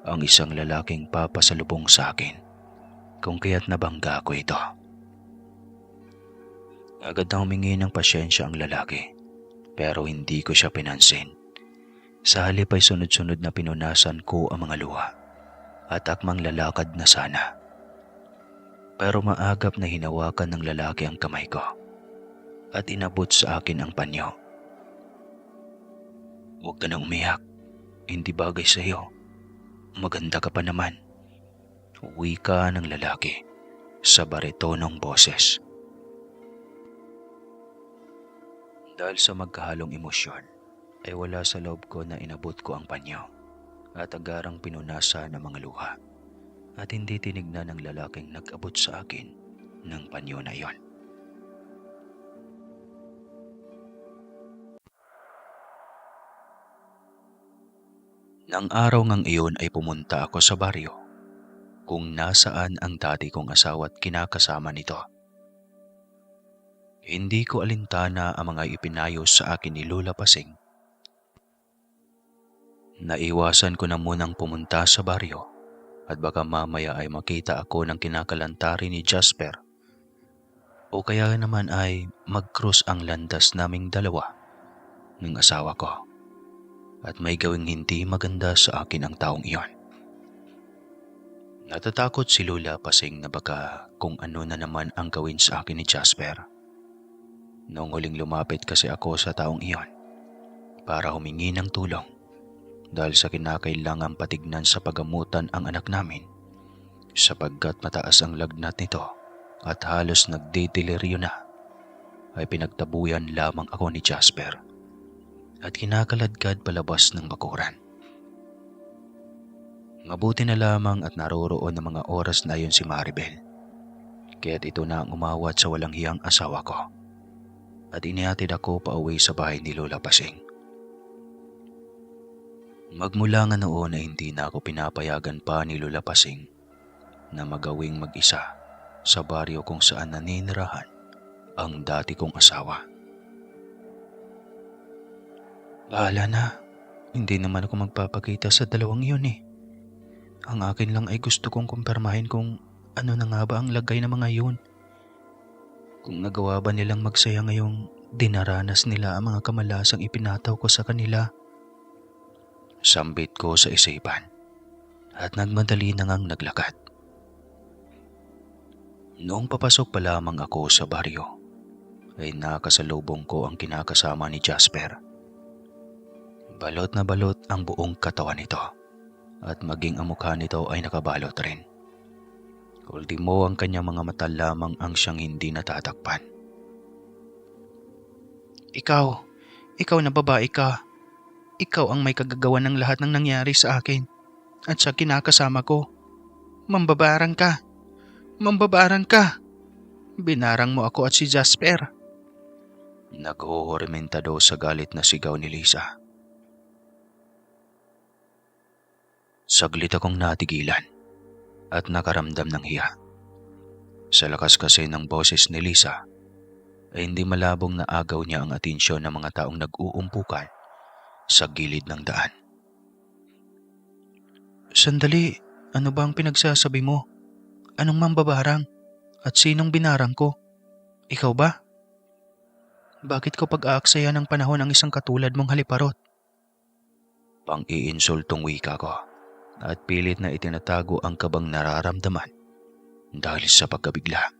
ang isang lalaking papasalubong sa akin kung kaya't nabangga ko ito. Agad na humingi ng pasyensya ang lalaki pero hindi ko siya pinansin. Sa halip ay sunod-sunod na pinunasan ko ang mga luha at akmang lalakad na sana. Pero maagap na hinawakan ng lalaki ang kamay ko at inabot sa akin ang panyo. Huwag ka nang umiyak. Hindi bagay sa iyo. Maganda ka pa naman. Uwi ka ng lalaki sa baritonong boses. Dahil sa magkahalong emosyon, ay wala sa loob ko na inabot ko ang panyo at agarang pinunasa ng mga luha at hindi tinignan ng lalaking nag-abot sa akin ng panyo na iyon. Nang araw ngang iyon ay pumunta ako sa baryo kung nasaan ang dati kong asawa at kinakasama nito. Hindi ko alintana ang mga ipinayos sa akin ni Lola Pasing. Naiwasan ko na munang pumunta sa baryo at baka mamaya ay makita ako ng kinakalantari ni Jasper o kaya naman ay mag-cross ang landas naming dalawa ng asawa ko at may gawing hindi maganda sa akin ang taong iyon. Natatakot si Lola Pasing na baka kung ano na naman ang gawin sa akin ni Jasper. Noong huling lumapit kasi ako sa taong iyon para humingi ng tulong dahil sa kinakailangang patignan sa pagamutan ang anak namin sapagkat mataas ang lagnat nito at halos nagdideliryo na, ay pinagtabuyan lamang ako ni Jasper at kinakaladkad palabas ng bakuran. Mabuti na lamang at naroroon ng mga oras na yon si Maribel, kaya't ito na ang umawat sa walang hiyang asawa ko at inihatid ako pauwi sa bahay ni Lola Pasing. Magmula nga noon ay hindi na ako pinapayagan pa ni Lola Pasing na magawing mag-isa sa baryo kung saan naninirahan ang dati kong asawa. Bahala na, hindi naman ako magpapakita sa dalawang iyon eh. Ang akin lang ay gusto kong kumpirmahin kung ano na nga ba ang lagay ng mga iyon. Kung nagawa ba nilang magsaya ngayong dinaranas nila ang mga kamalasang ipinataw ko sa kanila. Sambit ko sa isipan at nagmadali na ngang naglakad. Noong papasok pa lamang ako sa baryo, ay nakasalubong ko ang kinakasama ni Jasper. Balot na balot ang buong katawan nito at maging ang mukha nito ay nakabalot rin. Ultimo ang kanyang mga mata lamang ang siyang hindi natatakpan. Ikaw na babae ka. Ikaw ang may kagagawan ng lahat ng nangyari sa akin at sa kinakasama ko. Mambabarang ka. Mambabarang ka. Binarang mo ako at si Jasper. Naghuhurimentado sa galit na sigaw ni Lisa. Saglit akong natigilan at nakaramdam ng hiya. Sa lakas kasi ng boses ni Lisa, ay hindi malabong naagaw niya ang atensyon ng mga taong nag-uumpukan sa gilid ng daan. Sandali, ano ba ang pinagsasabi mo? Anong mambabarang? At sinong binarang ko? Ikaw ba? Bakit ko pag-aaksaya ng panahon ang isang katulad mong haliparot? Pang-iinsultong wika ko at pilit na itinatago ang kabang nararamdaman dahil sa pagkabigla.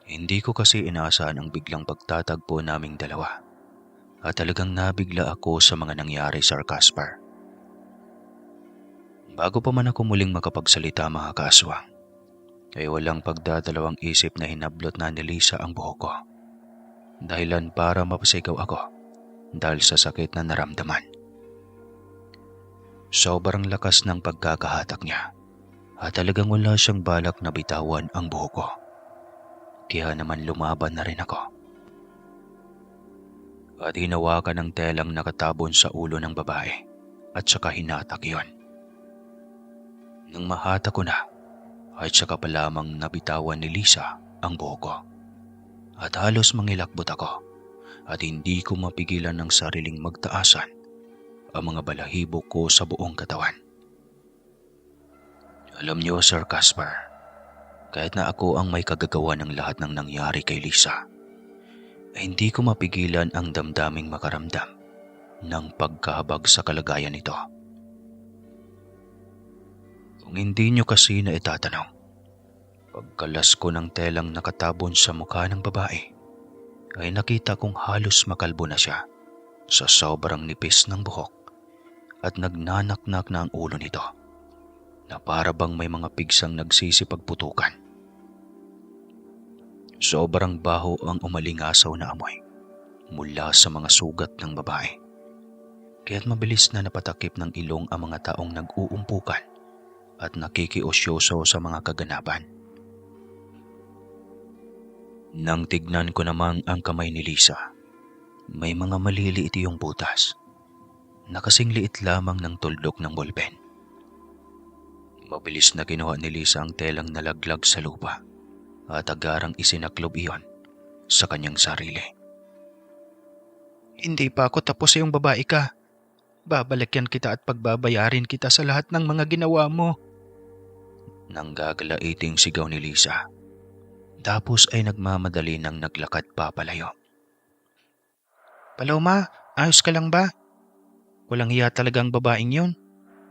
Hindi ko kasi inaasahan ang biglang pagtatagpo naming dalawa at talagang nabigla ako sa mga nangyari sa Casper. Bago pa man ako muling makapagsalita mga kaaswang, ay walang pagdadalawang isip na hinablot na ni Lisa ang buhok ko. Dahilan para mapasigaw ako dahil sa sakit na naramdaman. Sobrang lakas ng pagkakahatak niya at talagang wala siyang balak na bitawan ang buhok ko. Kaya naman lumaban na rin ako. At hinawakan ng telang nakatabon sa ulo ng babae at saka hinatak iyon. Nang mahata ko na ay saka pa lamang nabitawan ni Lisa ang buhok ko. At halos mangilakbot ako at hindi ko mapigilan ng sariling magtaasan ang mga balahibo ko sa buong katawan. Alam niyo, Sir Casper, kahit na ako ang may kagagawa ng lahat ng nangyari kay Lisa, ay hindi ko mapigilan ang damdaming makaramdam ng pagkahabag sa kalagayan nito. Kung hindi niyo kasi na itatanong, pagkalas ko ng telang nakatabon sa mukha ng babae, ay nakita kong halos makalbo na siya sa sobrang nipis ng buhok at nagnanaknak na ang ulo nito na para bang may mga pigsang nagsisipagputukan. Sobrang baho ang umalingasaw na amoy mula sa mga sugat ng babae. Kaya't mabilis na napatakip ng ilong ang mga taong nag-uumpukan at nakikiosyoso sa mga kaganapan. Nang tignan ko naman ang kamay ni Lisa, may mga maliliit yung butas na kasing liit lamang ng tuldok ng ballpen. Mabilis na kinuha ni Lisa ang telang nalaglag sa lupa at agarang isinaklob iyon sa kanyang sarili. Hindi pa ako tapos sa iyong babae ka. Babalakyan kita at pagbabayarin kita sa lahat ng mga ginawa mo. Nang gagalaiting sigaw ni Lisa. Tapos ay nagmamadali nang naglakad papalayo. Paloma, ayos ka lang ba? Walang hiya talagang babaeng yun.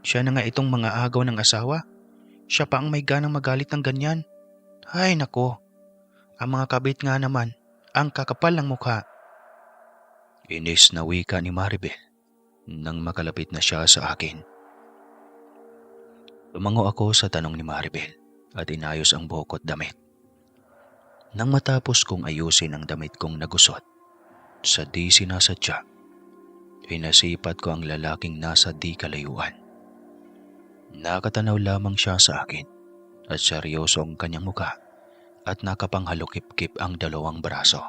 Siya na nga itong mga agaw ng asawa. Siya pa ang may ganang magalit ng ganyan. Ay nako, ang mga kabit nga naman, ang kakapal ng mukha. Inis na wika ni Maribel nang makalapit na siya sa akin. Tumango ako sa tanong ni Maribel at inayos ang buhok at damit. Nang matapos kong ayusin ang damit kong nagusot, sa di sinasadya, inasipat ko ang lalaking nasa di kalayuan. Nakatanaw lamang siya sa akin at seryoso ang kanyang muka at nakapanghalukip-kip ang dalawang braso.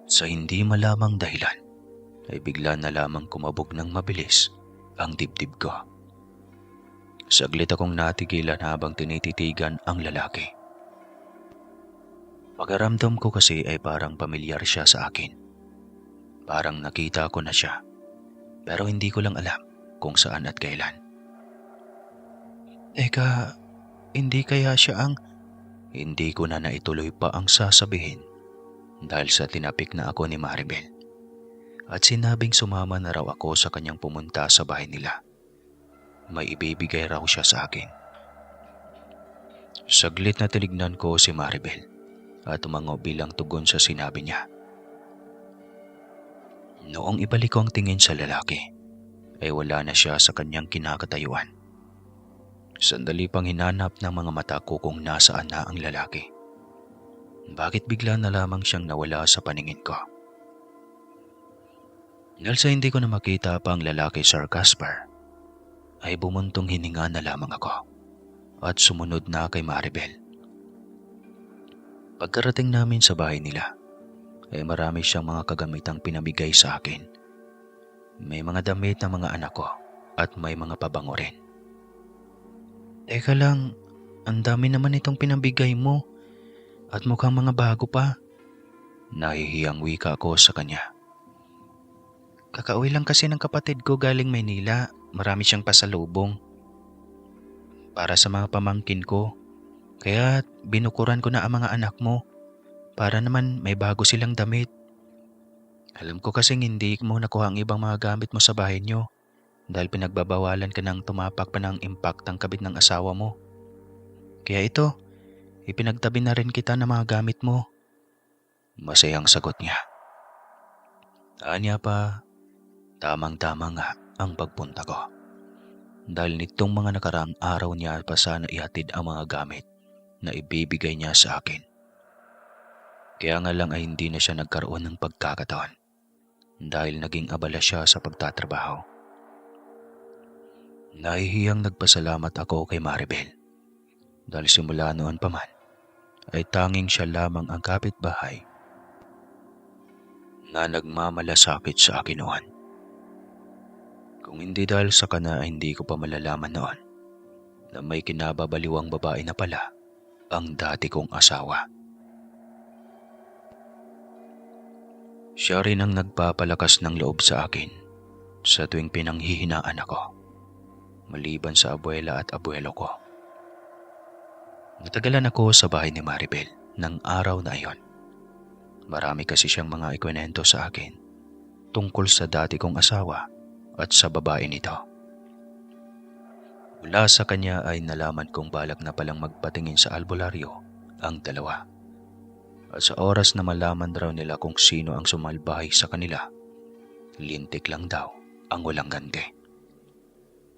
Sa hindi malamang dahilan, ay bigla na lamang kumabog ng mabilis ang dibdib ko. Saglit akong natigilan habang tinititigan ang lalaki. Pakiramdam ko kasi ay parang pamilyar siya sa akin. Parang nakita ko na siya, pero hindi ko lang alam kung saan at kailan. Teka, hindi kaya siya ang... Hindi ko na naituloy pa ang sasabihin dahil sa tinapik na ako ni Maribel at sinabing sumama na raw ako sa kanyang pumunta sa bahay nila. May ibibigay raw siya sa akin. Saglit na tinignan ko si Maribel at tumango bilang tugon sa sinabi niya. Noong ibalik ko ang tingin sa lalaki, ay wala na siya sa kanyang kinakatayuan. Sandali pang hinanap ng mga mata ko kung nasaan na ang lalaki. Bakit bigla na lamang siyang nawala sa paningin ko? Dahil sa hindi ko na makita pa ang lalaki, Sir Gaspar, ay bumuntong hininga na lamang ako at sumunod na kay Maribel. Pagkarating namin sa bahay nila, ay marami siyang mga kagamitang pinamigay sa akin. May mga damit ng mga anak ko at may mga pabango rin. Teka lang, ang dami naman itong pinabigay mo at mukhang mga bago pa. Nahihiyang wika ko sa kanya. Kakauwi lang kasi ng kapatid ko galing Maynila. Marami siyang pasalubong para sa mga pamangkin ko. Kaya binukuran ko na ang mga anak mo para naman may bago silang damit. Alam ko kasing hindi mo nakuha ang ibang mga gamit mo sa bahay niyo dahil pinagbabawalan ka ng tumapak pa ng impact ang kabit ng asawa mo. Kaya ito, ipinagtabi na rin kita ng mga gamit mo. Masayang sagot niya. Anya pa, tamang-tama nga ang pagpunta ko. Dahil nitong mga nakaraang araw niya pa sana ihatid ang mga gamit na ibibigay niya sa akin. Kaya nga lang ay hindi na siya nagkaroon ng pagkakataon dahil naging abala siya sa pagtatrabaho. Nahihiyang nagpasalamat ako kay Maribel dahil simula noon pa man ay tanging siya lamang ang kapitbahay na nagmamalasakit sa akin noon. Kung hindi dahil sa kana ay hindi ko pa malalaman noon na may kinababaliwang babae na pala ang dati kong asawa. Siya rin ang nagpapalakas ng loob sa akin sa tuwing pinanghihinaan ako, maliban sa abuela at abuelo ko. Natagalan ako sa bahay ni Maribel ng araw na iyon. Marami kasi siyang mga ikwento sa akin tungkol sa dati kong asawa at sa babae nito. Mula sa kanya ay nalaman kong balak na palang magpatingin sa albularyo ang dalawa. At sa oras na malaman raw nila kung sino ang sumalbahay sa kanila, lintik lang daw ang walang ganti.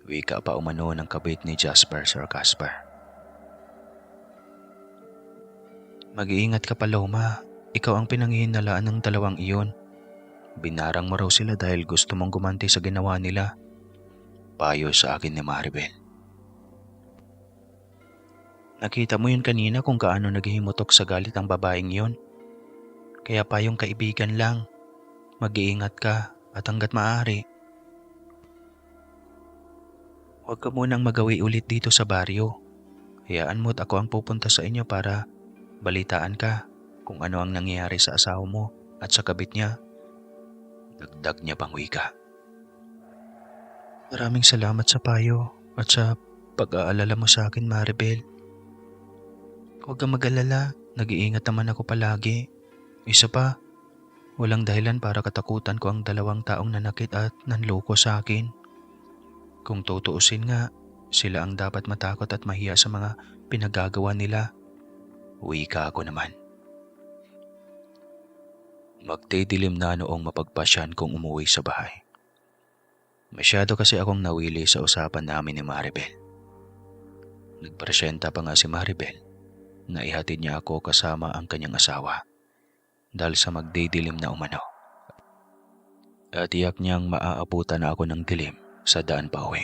Wika pa umano ng kabit ni Jasper, Sir Casper. Mag-iingat ka pa, Loma. Ikaw ang pinanghihinalaan ng dalawang iyon. Binarang mo raw sila dahil gusto mong gumanti sa ginawa nila. Payo sa akin ni Maribel. Nakita mo yun kanina kung gaano naghihimutok sa galit ang babaeng yun. Kaya payong kaibigan lang. Mag-iingat ka at hanggat maaari. Huwag ka munang magawi ulit dito sa baryo. Hayaan mo't ako ang pupunta sa inyo para balitaan ka kung ano ang nangyayari sa asawa mo at sa kabit niya. Dagdag niya pang wika. Maraming salamat sa payo at sa pag-aalala mo sa akin, Maribel. Huwag kang mag-alala, nag-iingat naman ako palagi. Isa pa, walang dahilan para katakutan ko ang dalawang taong nanakit at nanloko sa akin. Kung tutuusin nga, sila ang dapat matakot at mahiya sa mga pinagagawa nila. Wika ako naman. Magdidilim na noong mapagpasyan kong umuwi sa bahay. Masyado kasi akong nawili sa usapan namin ni Maribel. Nagpresenta pa nga si Maribel na ihatid niya ako kasama ang kanyang asawa dahil sa magdidilim na umano. At tiyak niyang maaabutan na ako ng dilim sa daan pa uwi.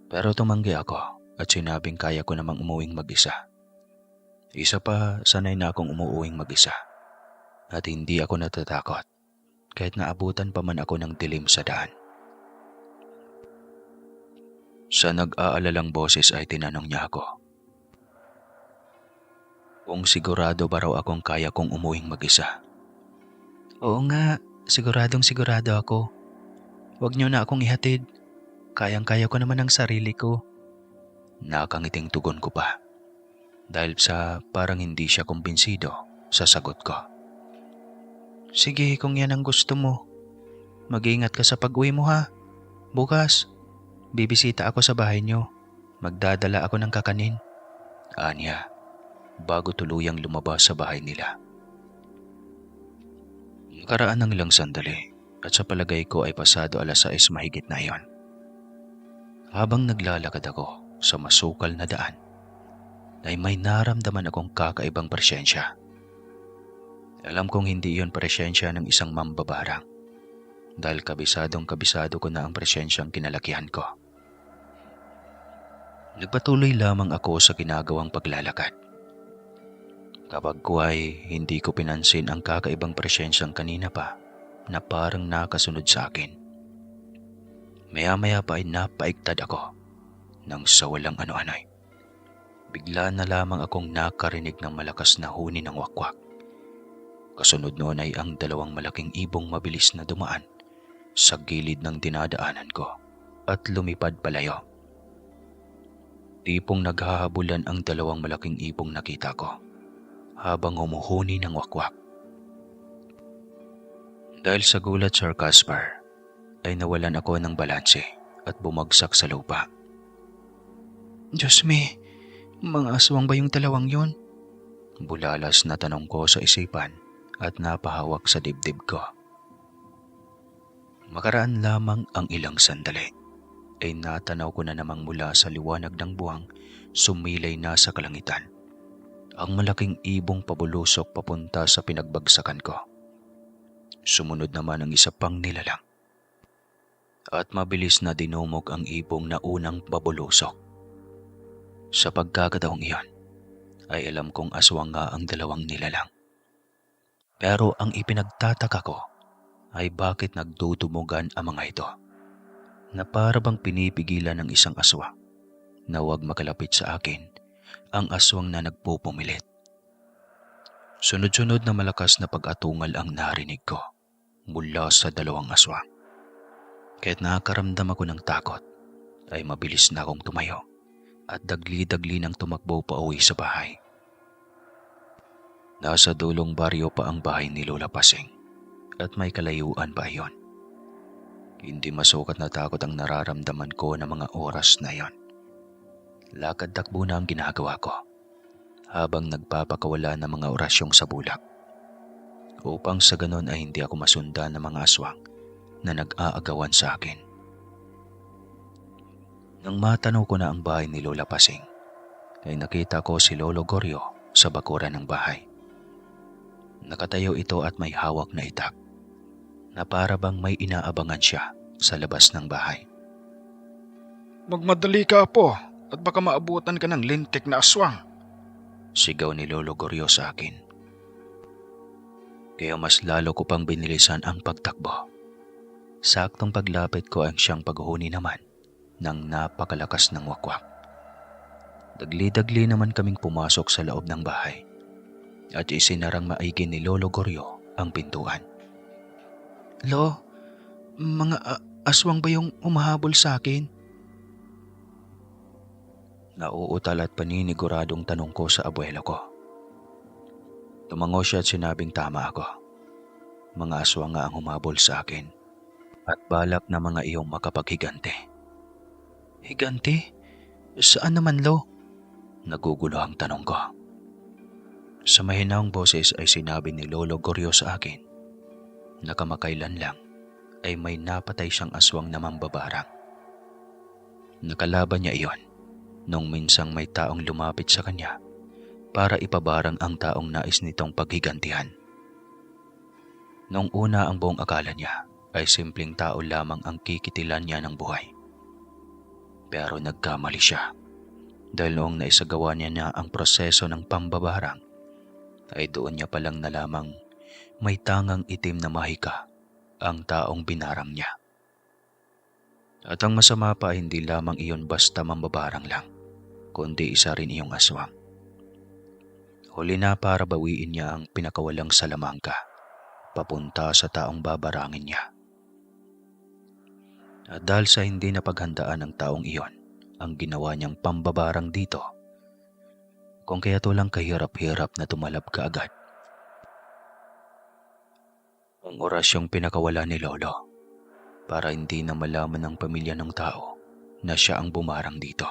Pero tumanggi ako at sinabing kaya ko namang umuwing mag-isa. Isa pa, sanay na akong umuuwing mag-isa. At hindi ako natatakot kahit naabutan pa man ako ng dilim sa daan. Sa nag-aalalang boses ay tinanong niya ako kung sigurado ba raw akong kaya kong umuwing mag-isa. Oo nga, siguradong sigurado ako. Huwag niyo na akong ihatid. Kayang-kaya ko naman ang sarili ko. Nakangiting tugon ko pa dahil sa parang hindi siya kumbinsido sa sagot ko. Sige, kung yan ang gusto mo. Mag-iingat ka sa pag-uwi mo ha. Bukas, bibisita ako sa bahay niyo. Magdadala ako ng kakanin. Anya, bago tuluyang lumabas sa bahay nila. Nakaraan ng ilang sandali at sa palagay ko ay pasado 6:00 mahigit na iyon. Habang naglalakad ako sa masukal na daan, ay may naramdaman akong kakaibang presensya. Alam kong hindi iyon presensya ng isang mambabarang dahil kabisado ko na ang presensyang kinalakihan ko. Nagpatuloy lamang ako sa ginagawang paglalakad. Kapag ko ay hindi ko pinansin ang kakaibang presensyang kanina pa na parang nakasunod sa akin. Maya-maya pa ay napaigtad ako nang sa walang ano-ano'y. Bigla na lamang akong nakarinig ng malakas na huni ng wakwak. Kasunod noon ay ang 2 malaking ibong mabilis na dumaan sa gilid ng dinadaanan ko at lumipad palayo. Tipong naghahabulan ang 2 malaking ibong nakita ko habang humuhuni ng wakwak. Dahil sa gulat, Sir Casper, ay nawalan ako ng balanse at bumagsak sa lupa. Diyos me, mga aswang ba yung 2 yun? Bulalas na tanong ko sa isipan at napahawak sa dibdib ko. Makaraan lamang ang ilang sandali ay natanaw ko na namang mula sa liwanag ng buwang sumilay na sa kalangitan ang malaking ibong pabulusok papunta sa pinagbagsakan ko. Sumunod naman ang isa pang nilalang at mabilis na dinumog ang ibong na unang pabulusok. Sa pagkakataong iyon ay alam kong aswang nga ang 2 nilalang. Pero ang ipinagtataka ko ay bakit nagdudumugan ang mga ito na para bang pinipigilan ng isang aswang na huwag makalapit sa akin ang aswang na nagpupumilit. Sunod-sunod na malakas na pag-atungal ang narinig ko mula sa 2 aswang. Kahit nakakaramdam ako ng takot, ay mabilis na akong tumayo at dagli-dagli nang tumakbo pa uwi sa bahay. Nasa dulong baryo pa ang bahay ni Lola Pasing at may kalayuan pa iyon. Hindi masukat na takot ang nararamdaman ko ng mga oras na iyon. Lakad-takbo na ang ginagawa ko habang nagpapakawala ng mga orasyong sa bulak upang sa ganon ay hindi ako masundan ng mga aswang na nag-aagawan sa akin. Nang matanaw ko na ang bahay ni Lola Pasing, ay nakita ko si Lolo Goryo sa bakuran ng bahay. Nakatayo ito at may hawak na itak na para bang may inaabangan siya sa labas ng bahay. Magmadali ka, Apo, at baka maabutan ka ng lintik na aswang. Sigaw ni Lolo Goryo sa akin. Kaya mas lalo ko pang binilisan ang pagtakbo. Saktong paglapit ko ang siyang paghuni naman ng napakalakas ng wakwak. Dagli-dagli naman kaming pumasok sa loob ng bahay at isinarang maigi ni Lolo Goryo ang pintuan. Lo, mga aswang ba yung umahabol sa akin? Nauutal at paniniguradong tanong ko sa abuelo ko. Tumango siya at sinabing tama ako. Mga aswang nga ang humabol sa akin at balak na mga iyong makapaghigante. Higante? Saan naman, Lo? Nagugulo ang tanong ko. Sa mahinahong boses ay sinabi ni Lolo Goryo sa akin na kamakailan lang ay may napatay siyang aswang na mambabarang. Nakalaban niya iyon nung minsang may taong lumapit sa kanya para ipabarang ang taong nais nitong paghigantihan. Noong una ang buong akala niya ay simpleng tao lamang ang kikitilan niya ng buhay. Pero nagkamali siya dahil noong naisagawa niya na ang proseso ng pambabarang ay doon niya palang nalamang may tangang itim na mahika ang taong binarang niya. At ang masama pa hindi lamang iyon basta mambabarang lang, kundi isa rin iyong aswang. Huli na para bawiin niya ang pinakawalang salamangka papunta sa taong babarangin niya. At dahil sa hindi napaghandaan ng taong iyon ang ginawa niyang pambabarang dito, kung kaya to lang kahirap-hirap na tumalab kaagad ang orasyong pinakawala ni Lolo para hindi na malaman ng pamilya ng tao na siya ang bumarang dito.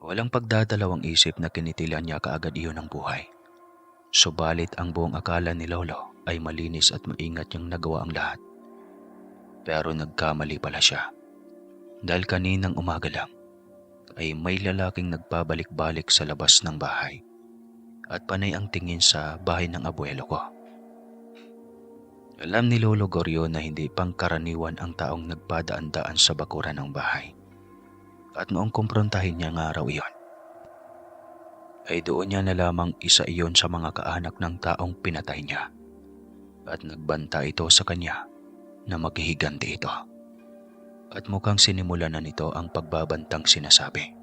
Walang pagdadalawang isip na kinitilan niya kaagad iyon ng buhay. Subalit ang buong akala ni Lolo ay malinis at maingat niyang nagawa ang lahat. Pero nagkamali pala siya. Dahil kaninang umaga lang ay may lalaking nagpabalik-balik sa labas ng bahay at panay ang tingin sa bahay ng abuelo ko. Alam ni Lolo Goryo na hindi pangkaraniwan ang taong nagpadaan-daan sa bakuran ng bahay. At noong kumprontahin niya ng araw iyon, ay doon niya na lamang isa iyon sa mga kaanak ng taong pinatay niya at nagbanta ito sa kanya na maghihiganti ito. At mukhang sinimulan na nito ang pagbabantang sinasabi.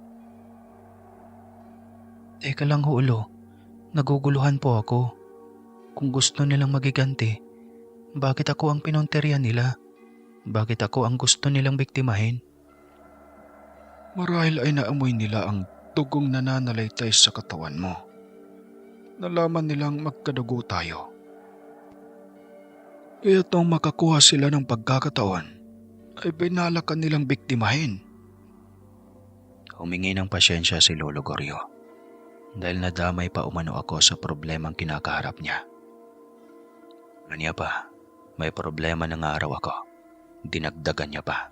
Teka lang ho, Lo. Naguguluhan po ako. Kung gusto nilang magiganti, bakit ako ang pinonterya nila? Bakit ako ang gusto nilang biktimahin? Marahil ay naamoy nila ang dugong nananalaytay sa katawan mo. Nalaman nilang magkadugo tayo. Kaya nung makakuha sila ng pagkakataon, ay binalakan nilang biktimahin. Humingi ng pasyensya si Lolo Goryo dahil nadamay pa umano ako sa problemang kinakaharap niya. Anya pa, may problema na nga araw ako. Dinagdagan niya pa.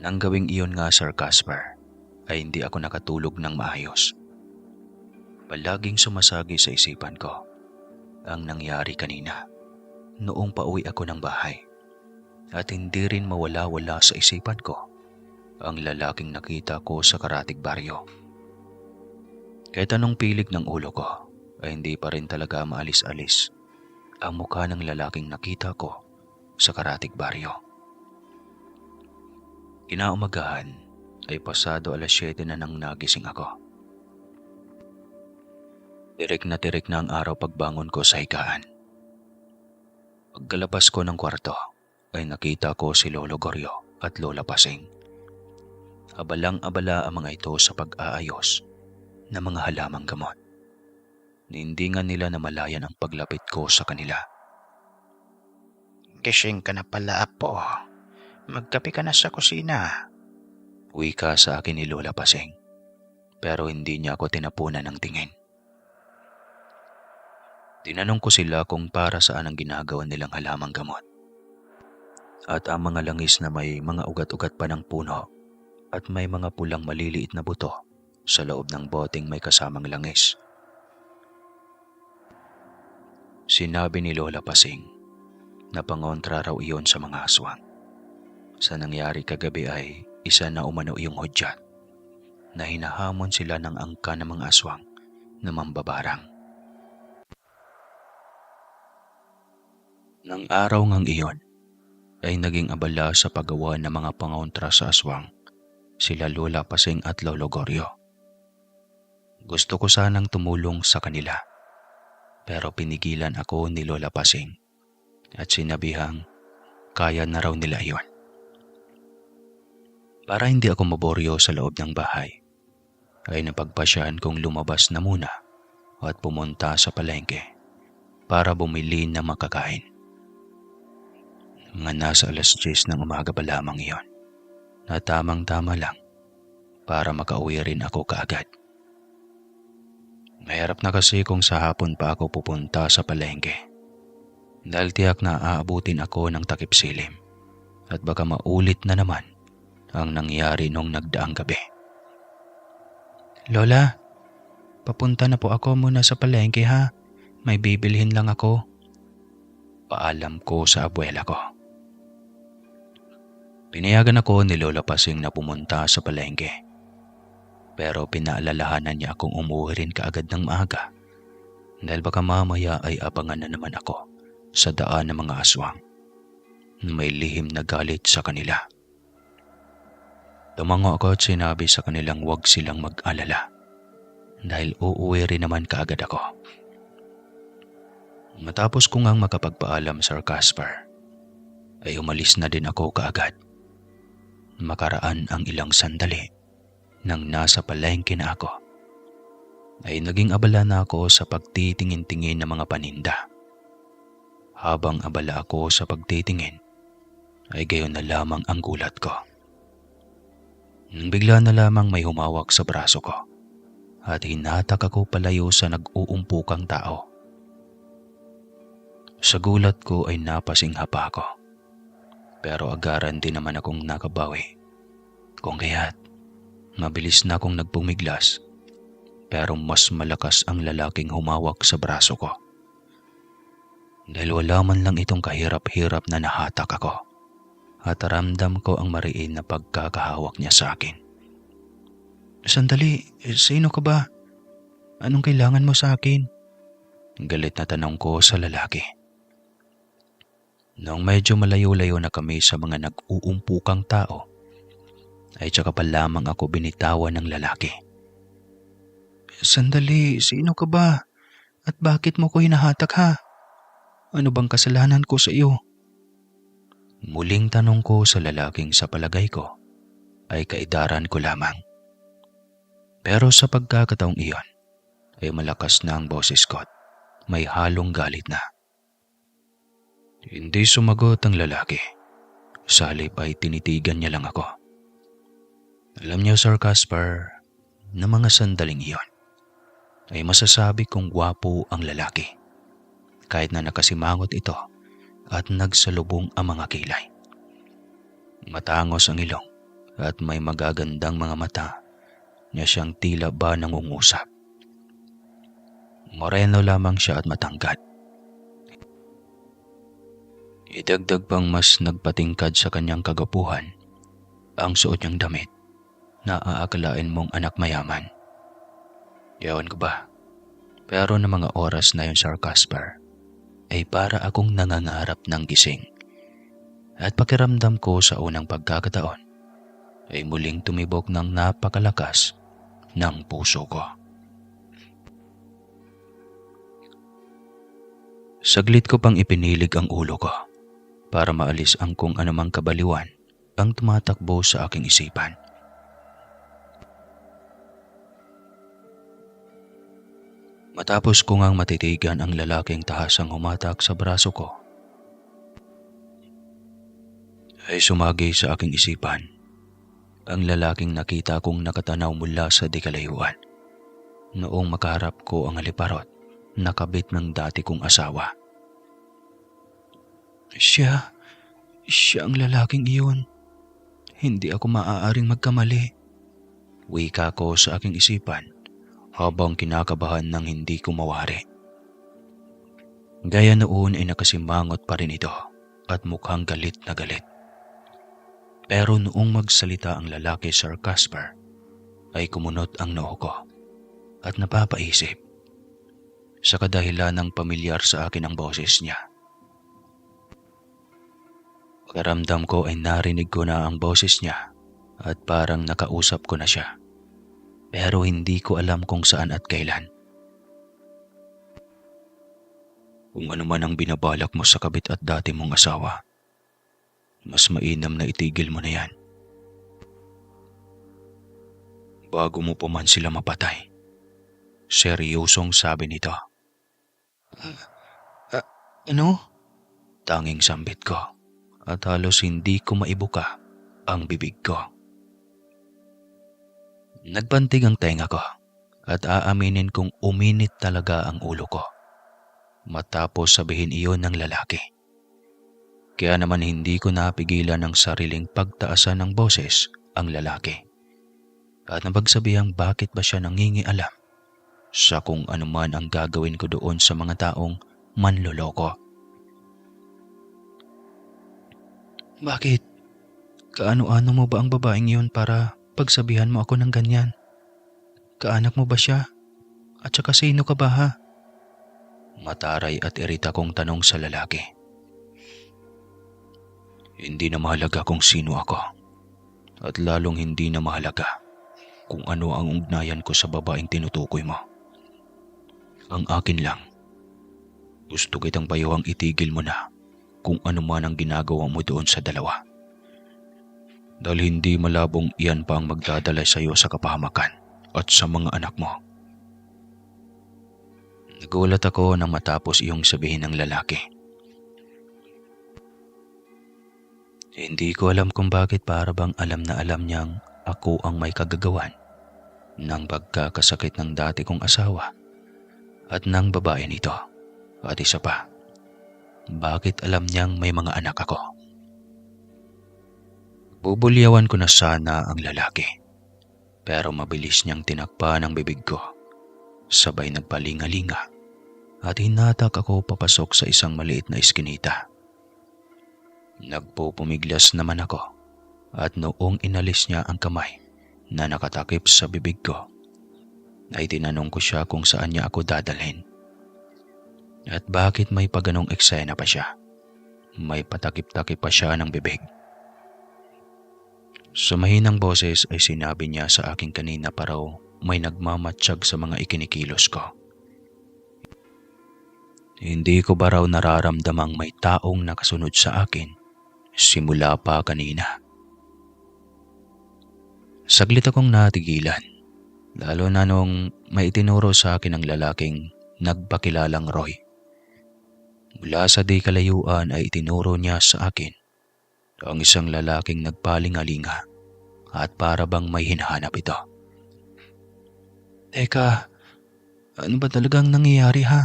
Nang gawing iyon nga, Sir Casper, ay hindi ako nakatulog ng maayos. Palaging sumasagi sa isipan ko ang nangyari kanina noong pauwi ako ng bahay. At hindi rin mawala-wala sa isipan ko ang lalaking nakita ko sa Karatig Baryo. Kahit anong pilig ng ulo ko ay hindi pa rin talaga maalis-alis ang mukha ng lalaking nakita ko sa Karatig Baryo. Kinaumagahan ay pasado 7:00 na nang nagising ako. Tirik na ang araw pagbangon ko sa higaan. Pagkalabas ko ng kwarto ay nakita ko si Lolo Goryo at Lola Pasing. Abalang-abala ang mga ito sa pag-aayos ng mga halamang gamot. Hindi nga nila namalayan ang paglapit ko sa kanila. Gising ka na pala, Apo. Magkape ka na sa kusina. Wika sa akin ni Lola Pasing. pero hindi niya ako tinapunan ng tingin. Tinanong ko sila kung para saan ang ginagawa nilang halamang gamot. At ang mga langis na may mga ugat-ugat pa ng puno at may mga pulang maliliit na buto sa loob ng boteng may kasamang langis. Sinabi ni Lola Pasing na pangontra raw iyon sa mga aswang. Sa nangyari kagabi ay isa na umano yung hudyat na hinahamon sila ng angka ng mga aswang na mambabarang. Nang araw ngang iyon ay naging abala sa paggawa ng mga pangontra sa aswang sila Lola Pasing at Lolo Goryo. Gusto ko sanang tumulong sa kanila pero pinigilan ako ni Lola Pasing at sinabihang kaya na raw nila iyon. Para hindi ako maboryo sa loob ng bahay ay napagpasyahan kong lumabas na muna at pumunta sa palengke para bumili ng makakain. Mga nasa 10:00 ng umaga pa lamang iyon na tamang-tama lang para makauwi rin ako kaagad. Mahirap na kasi kung sa hapon pa ako pupunta sa palengke dahil tiyak na aabutin ako ng takip silim at baka maulit na naman ang nangyari nung nagdaang gabi. Lola, papunta na po ako muna sa palengke ha. May bibilhin lang ako. Paalam ko sa abuela ko. Pinayagan ako ni Lola Pasing na pumunta sa palengke. Pero pinaalalahanan niya akong umuwi rin kaagad ng maaga dahil baka mamaya ay abangan na naman ako sa daan ng mga aswang. May lihim na galit sa kanila. Tumango ako at sinabi sa kanilang huwag silang mag-alala dahil uuwi rin naman kaagad ako. Matapos ko ngang makapagpaalam, Sir Casper, ay umalis na din ako kaagad. Makaraan ang ilang sandali nang nasa palengke na ako, ay naging abala na ako sa pagtitingin-tingin ng mga paninda. Habang abala ako sa pagtitingin, ay gayon na lamang ang gulat ko. Nang bigla na lamang may humawak sa braso ko at hinatak ako palayo sa nag-uumpukang tao. Sa gulat ko ay napasingha pa ako. Pero agaran din naman akong nakabawi. Kung kaya't mabilis na akong nagpumiglas pero mas malakas ang lalaking humawak sa braso ko. Dahil wala man lang itong kahirap-hirap na nahatak ako at ramdam ko ang mariin na pagkakahawak niya sa akin. Sandali, sino ka ba? Anong kailangan mo sa akin? Galit na tanong ko sa lalaki. Noong medyo malayo-layo na kami sa mga nag-uumpukang tao, ay tsaka pa lamang ako binitawan ng lalaki. Sandali, sino ka ba? At bakit mo ko hinahatak ha? Ano bang kasalanan ko sa iyo? Muling tanong ko sa lalaking sa palagay ko ay kaidaran ko lamang. Pero sa pagkakataong iyon ay malakas na ang boses ko at may halong galit na. Hindi sumagot ang lalaki. Sa halip ay tinitigan niya lang ako. Alam niyo, Sir Casper, na mga sandaling iyon ay masasabi kong gwapo ang lalaki kahit na nakasimangot ito at nagsalubong ang mga kilay. Matangos ang ilong at may magagandang mga mata na siyang tila ba nangungusap. Moreno lamang siya at matangkad. Idagdag pang mas nagpatingkad sa kanyang kagapuhan ang suot niyang damit na aakalain mong anak mayaman. Yawan ko ba? Pero ng mga oras na yun, Sir Casper, ay para akong nangangarap ng gising. At pakiramdam ko sa unang pagkakataon ay muling tumibok ng napakalakas ng puso ko. Saglit ko pang ipinilig ang ulo ko para maalis ang kung anumang kabaliwan ang tumatakbo sa aking isipan. Matapos ko ngang matitigan ang lalaking tahasang humatak sa braso ko, ay sumagi sa aking isipan ang lalaking nakita kong nakatanaw mula sa di kalayuan. Noong makaharap ko ang haliparot, nakabit ng dati kong asawa. Siya ang lalaking iyon. Hindi ako maaaring magkamali. Wika ko sa aking isipan habang kinakabahan ng hindi ko mawari. Gaya noon ay nakasimangot pa rin ito at mukhang galit na galit. Pero noong magsalita ang lalaki, Sir Casper, ay kumunot ang noo ko at napapaisip sa kadahilan ng pamilyar sa akin ang boses niya. Pakiramdam ko ay narinig ko na ang boses niya at parang nakausap ko na siya. Pero hindi ko alam kung saan at kailan. Kung ano man ang binabalak mo sa kabit at dati mong asawa, mas mainam na itigil mo na yan. Bago mo pa man sila mapatay. Seryosong sabi nito. Ano? Tanging sambit ko at halos hindi ko maibuka ang bibig ko. Nagbantig ang tenga ko at aaminin kong uminit talaga ang ulo ko matapos sabihin iyon ng lalaki. Kaya naman hindi ko napigilan ng sariling pagtaasan ng boses ang lalaki at napagsabihang bakit ba siya nangingialam sa kung anuman ang gagawin ko doon sa mga taong manloloko. Bakit? Kaano-ano mo ba ang babaeng yun para pagsabihan mo ako ng ganyan? Kaanak mo ba siya? At saka sino ka ba ha? Mataray at irita kong tanong sa lalaki. Hindi na mahalaga kung sino ako at lalong hindi na mahalaga kung ano ang ugnayan ko sa babaeng tinutukoy mo. Ang akin lang, gusto kitang bayuhang itigil mo na kung ano man ang ginagawa mo doon sa dalawa. Dahil hindi malabong iyan pa ang magdadala sa iyo sa kapahamakan at sa mga anak mo. Nagulat ako nang matapos iyong sabihin ng lalaki. Hindi ko alam kung bakit para bang alam na alam niyang ako ang may kagagawan ng pagkakasakit ng dati kong asawa at ng babae nito. At isa pa, bakit alam niyang may mga anak ako? Bubulyawan ko na sana ang lalaki, pero mabilis niyang tinakpan ang bibig ko. Sabay nagpalingalinga at hinatak ako papasok sa isang maliit na iskinita. Nagpupumiglas naman ako at noong inalis niya ang kamay na nakatakip sa bibig ko, ay tinanong ko siya kung saan niya ako dadalhin. At bakit may paganong eksena pa siya? May patakip-takip pa siya ng bibig. Sa mahinang boses ay sinabi niya sa akin kanina pa raw may nagmamatsyag sa mga ikinikilos ko. Hindi ko ba raw nararamdamang may taong nakasunod sa akin simula pa kanina? Saglit akong natigilan, lalo na nung may itinuro sa akin ang lalaking nagpakilalang Roy. Mula sa di kalayuan ay itinuro niya sa akin ang isang lalaking nagpalingalinga at para bang may hinahanap ito. Teka, ano ba talagang nangyayari ha?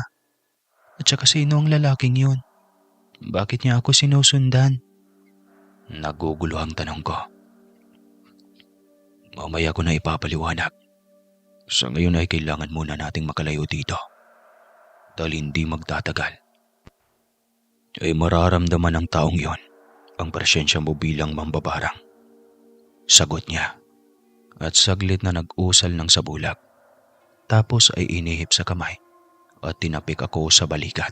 At saka sino ang lalaking yun? Bakit niya ako sinusundan? Nagugulo ang tanong ko. Mamaya ko na ipapaliwanag. Sa ngayon ay kailangan muna nating makalayo dito. Dahil hindi magtatagal ay mararamdaman ng taong yon ang presensya mo bilang mambabarang. Sagot niya at saglit na nag-usal ng sabulak. Tapos ay inihip sa kamay at tinapik ako sa balikat.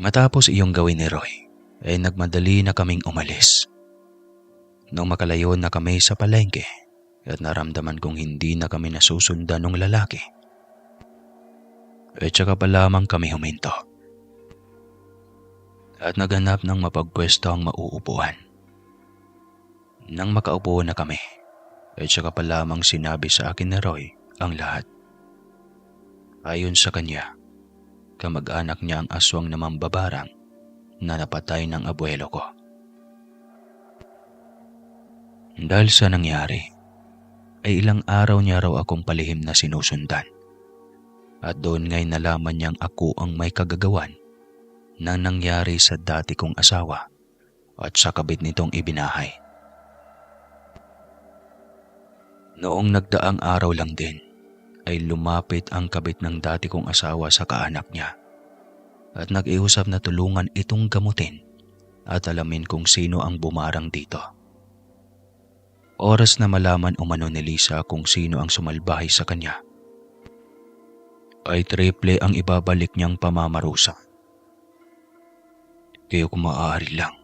Matapos iyong gawin ni Roy ay nagmadali na kaming umalis. Nung makalayo na kami sa palengke at naramdaman kong hindi na kami nasusundan ng lalaki, tsaka pa lamang kami huminto at naghanap ng mapagpwesto ang mauupuan. Nang makaupo na kami, tsaka pa lamang sinabi sa akin ni Roy ang lahat. Ayon sa kanya, kamag-anak niya ang aswang na mambabarang na napatay ng abuelo ko. Dahil sa nangyari, ay ilang araw niya raw akong palihim na sinusundan. At doon nga'y nalaman niyang ako ang may kagagawan na nangyari sa dati kong asawa at sa kabit nitong ibinahay. Noong nagdaang araw lang din, ay lumapit ang kabit ng dati kong asawa sa kaanak niya at nag-iusap na tulungan itong gamutin at alamin kung sino ang bumarang dito. Oras na malaman umano ni Lisa kung sino ang sumalbahay sa kanya, ay triple ang ibabalik niyang pamamarusa. Kaya kung maaari lang,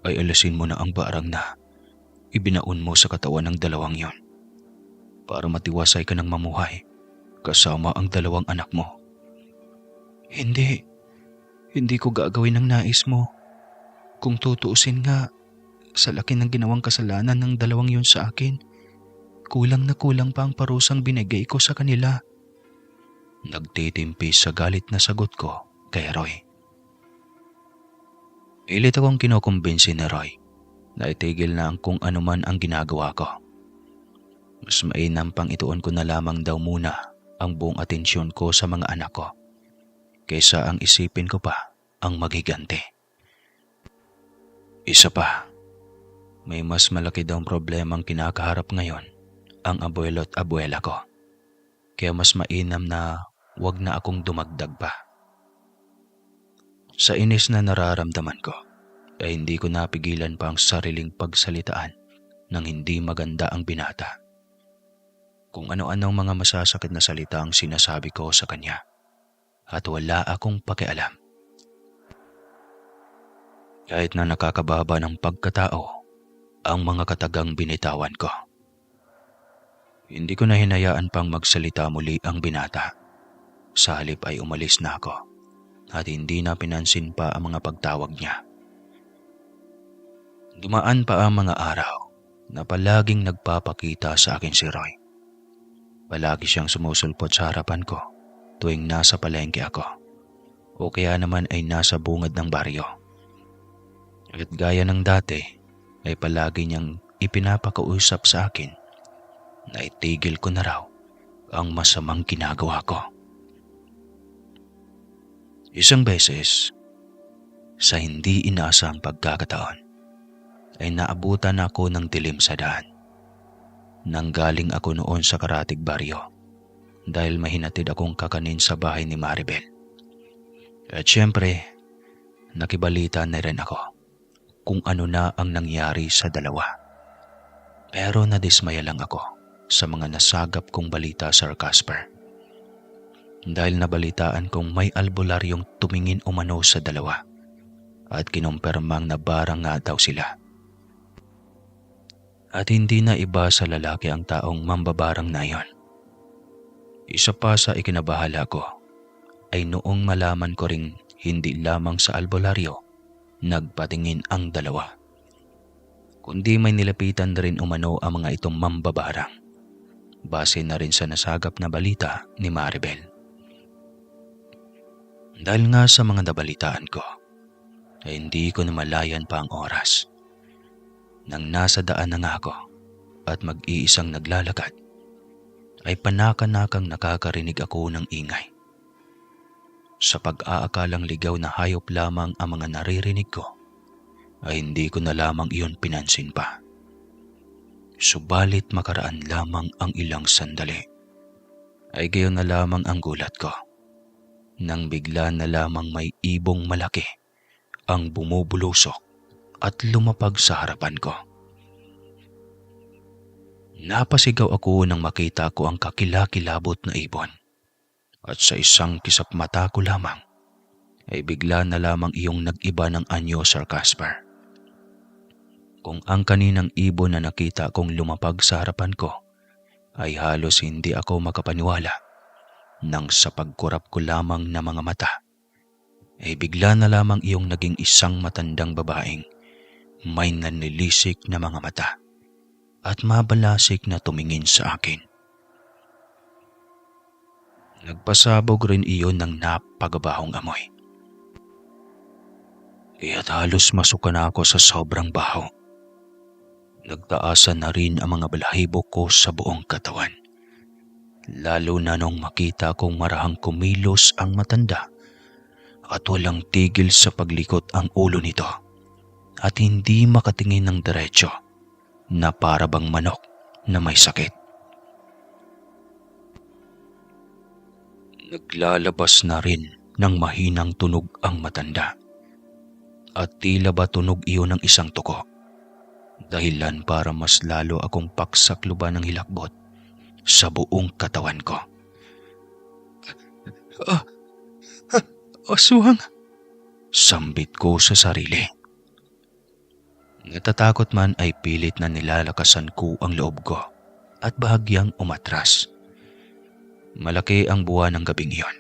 ay alasin mo na ang barang na ibinaon mo sa katawan ng dalawang yon para matiwasay ka ng mamuhay kasama ang dalawang anak mo. Hindi ko gagawin ang nais mo. Kung tutuusin nga, sa laki ng ginawang kasalanan ng dalawang yun sa akin, kulang na kulang pa ang parusang binigay ko sa kanila. Nagtitimpi sa galit na sagot ko kay Roy. Ilit akong kinukumbinsi ni Roy na itigil na ang kung anuman ang ginagawa ko. Mas mainam pang ituon ko na lamang daw muna ang buong atensyon ko sa mga anak ko kaysa ang isipin ko pa ang maghiganti. Isa pa, may mas malaki daw problemang kinakaharap ngayon ang abuelo at abuela ko. Kaya mas mainam na wag na akong dumagdag pa. Sa inis na nararamdaman ko, ay hindi ko napigilan pa ang sariling pagsalitaan ng hindi maganda ang binata. Kung ano-anong mga masasakit na salita ang sinasabi ko sa kanya at wala akong pakialam. Kahit na nakakababa ng pagkatao ang mga katagang binitawan ko. Hindi ko na hinayaan pang magsalita muli ang binata. Sa halip ay umalis na ako at hindi na pinansin pa ang mga pagtawag niya. Dumaan pa ang mga araw na palaging nagpapakita sa akin si Roy. Palagi siyang sumusulpot sa harapan ko tuwing nasa palengke ako o kaya naman ay nasa bungad ng baryo. At gaya ng dati ay palagi niyang ipinapakausap sa akin na itigil ko na raw ang masamang ginagawa ko. Isang beses, sa hindi inaasang pagkakataon, ay naabutan ako ng dilim sa daan. Nanggaling ako noon sa Karatig Baryo dahil mahinatid akong kakanin sa bahay ni Maribel. At syempre, nakibalita na rin ako kung ano na ang nangyari sa dalawa. Pero nadismaya lang ako sa mga nasagap kong balita, Sir Casper. Dahil nabalitaan kong may albularyong tumingin umano sa dalawa at kinumpirmang na barang nga daw sila. At hindi na iba sa lalaki ang taong mambabarang na yon. Isa pa sa ikinabahala ko ay noong malaman ko ring hindi lamang sa albularyo nagpatingin ang dalawa, kundi may nilapitan na rin umano ang mga itong mambabarang base na rin sa nasagap na balita ni Maribel. Dahil nga sa mga nabalitaan ko ay hindi ko namalayan pa ang oras. Nang nasa daan na nga ako at mag-iisang naglalakad, ay panakanakang nakakarinig ako ng ingay. Sa pag-aakalang ligaw na hayop lamang ang mga naririnig ko, ay hindi ko na lamang iyon pinansin pa. Subalit makaraan lamang ang ilang sandali, ay gayon na lamang ang gulat ko, nang bigla na lamang may ibong malaki ang bumubulusok at lumapag sa harapan ko. Napasigaw ako nang makita ko ang kakilakilabot na ibon. At sa isang kisap mata ko lamang, ay bigla na lamang iyong nag-iba ng anyo, Sir Casper. Kung ang kaninang ibon na nakita kong lumapag sa harapan ko, ay halos hindi ako makapaniwala nang sa pagkurap ko lamang na mga mata, ay bigla na lamang iyong naging isang matandang babaeng may nanlilisik na mga mata at mabalasik na tumingin sa akin. Nagpasabog rin iyon ng napagabahong amoy. Kaya't halos masuka na ako sa sobrang baho. Nagtaasan na rin ang mga balahibo ko sa buong katawan. Lalo na nung makita kong marahang kumilos ang matanda at walang tigil sa paglikot ang ulo nito at hindi makatingin ng diretso na para bang manok na may sakit. Naglalabas na rin ng mahinang tunog ang matanda at tila ba tunog iyon ng isang tuko. Dahilan para mas lalo akong paksakluban ng hilakbot sa buong katawan ko. Aswang! Sambit ko sa sarili. Natatakot man ay pilit na nilalakasan ko ang loob ko at bahagyang umatras. Malaki ang buwan ng gabing iyon,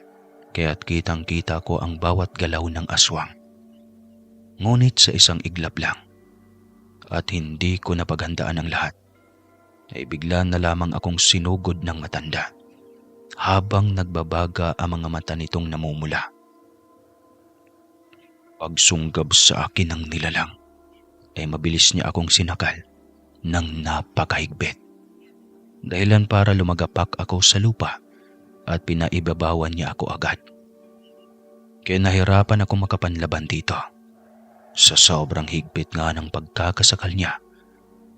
kaya't kitang-kita ko ang bawat galaw ng aswang. Ngunit sa isang iglap lang, at hindi ko napaghandaan ang lahat, ay bigla na lamang akong sinugod ng matanda habang nagbabaga ang mga mata nitong namumula. Pagsunggab sa akin ng nilalang, ay mabilis niya akong sinakal ng napakahigpit. Dahilan para lumagapak ako sa lupa at pinaibabawan niya ako agad. Kaya nahirapan akong makapanlaban dito. Sa sobrang higpit nga ng pagkakasakal niya,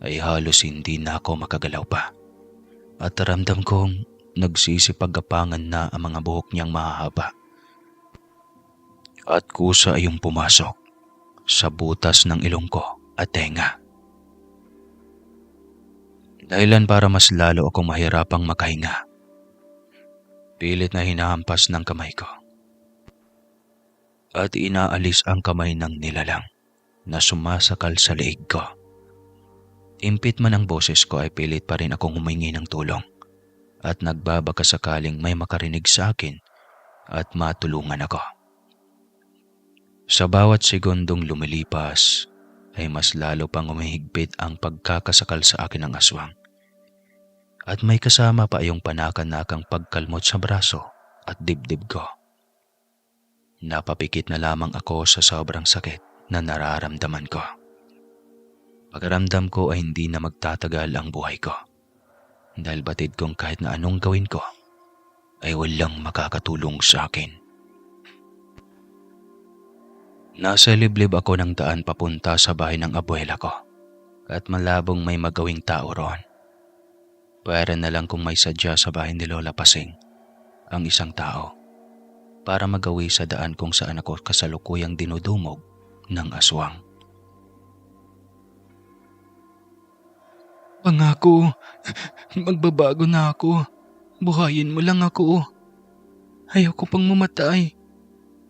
ay halos hindi na ako makagalaw pa. At ramdam kong nagsisipagapangan na ang mga buhok niyang mahahaba. At kusa ayong pumasok sa butas ng ilong ko at tenga. Dahilan para mas lalo akong mahirapang makahinga. Pilit na hinahampas ng kamay ko at inaalis ang kamay ng nilalang na sumasakal sa leeg ko. Impit man ang boses ko ay pilit pa rin akong humingi ng tulong at nagbabaka sakaling may makarinig sa akin at matulungan ako. Sa bawat segundong lumilipas ay mas lalo pang umihigpit ang pagkakasakal sa akin ng aswang. At may kasama pa yung panakanakang pagkalmot sa braso at dibdib ko. Napapikit na lamang ako sa sobrang sakit na nararamdaman ko. Pagkaramdam ko ay hindi na magtatagal ang buhay ko. Dahil batid kong kahit na anong gawin ko ay walang makakatulong sa akin. Nasa liblib ako ng daan papunta sa bahay ng abuela ko at malabong may magawing tao roon. Pwera na lang kung may sadya sa bahay ni Lola Pasing ang isang tao para magawi sa daan kung saan ako kasalukuyang dinudumog ng aswang. Pangako, magbabago na ako. Buhayin mo lang ako. Ayoko pang mamatay.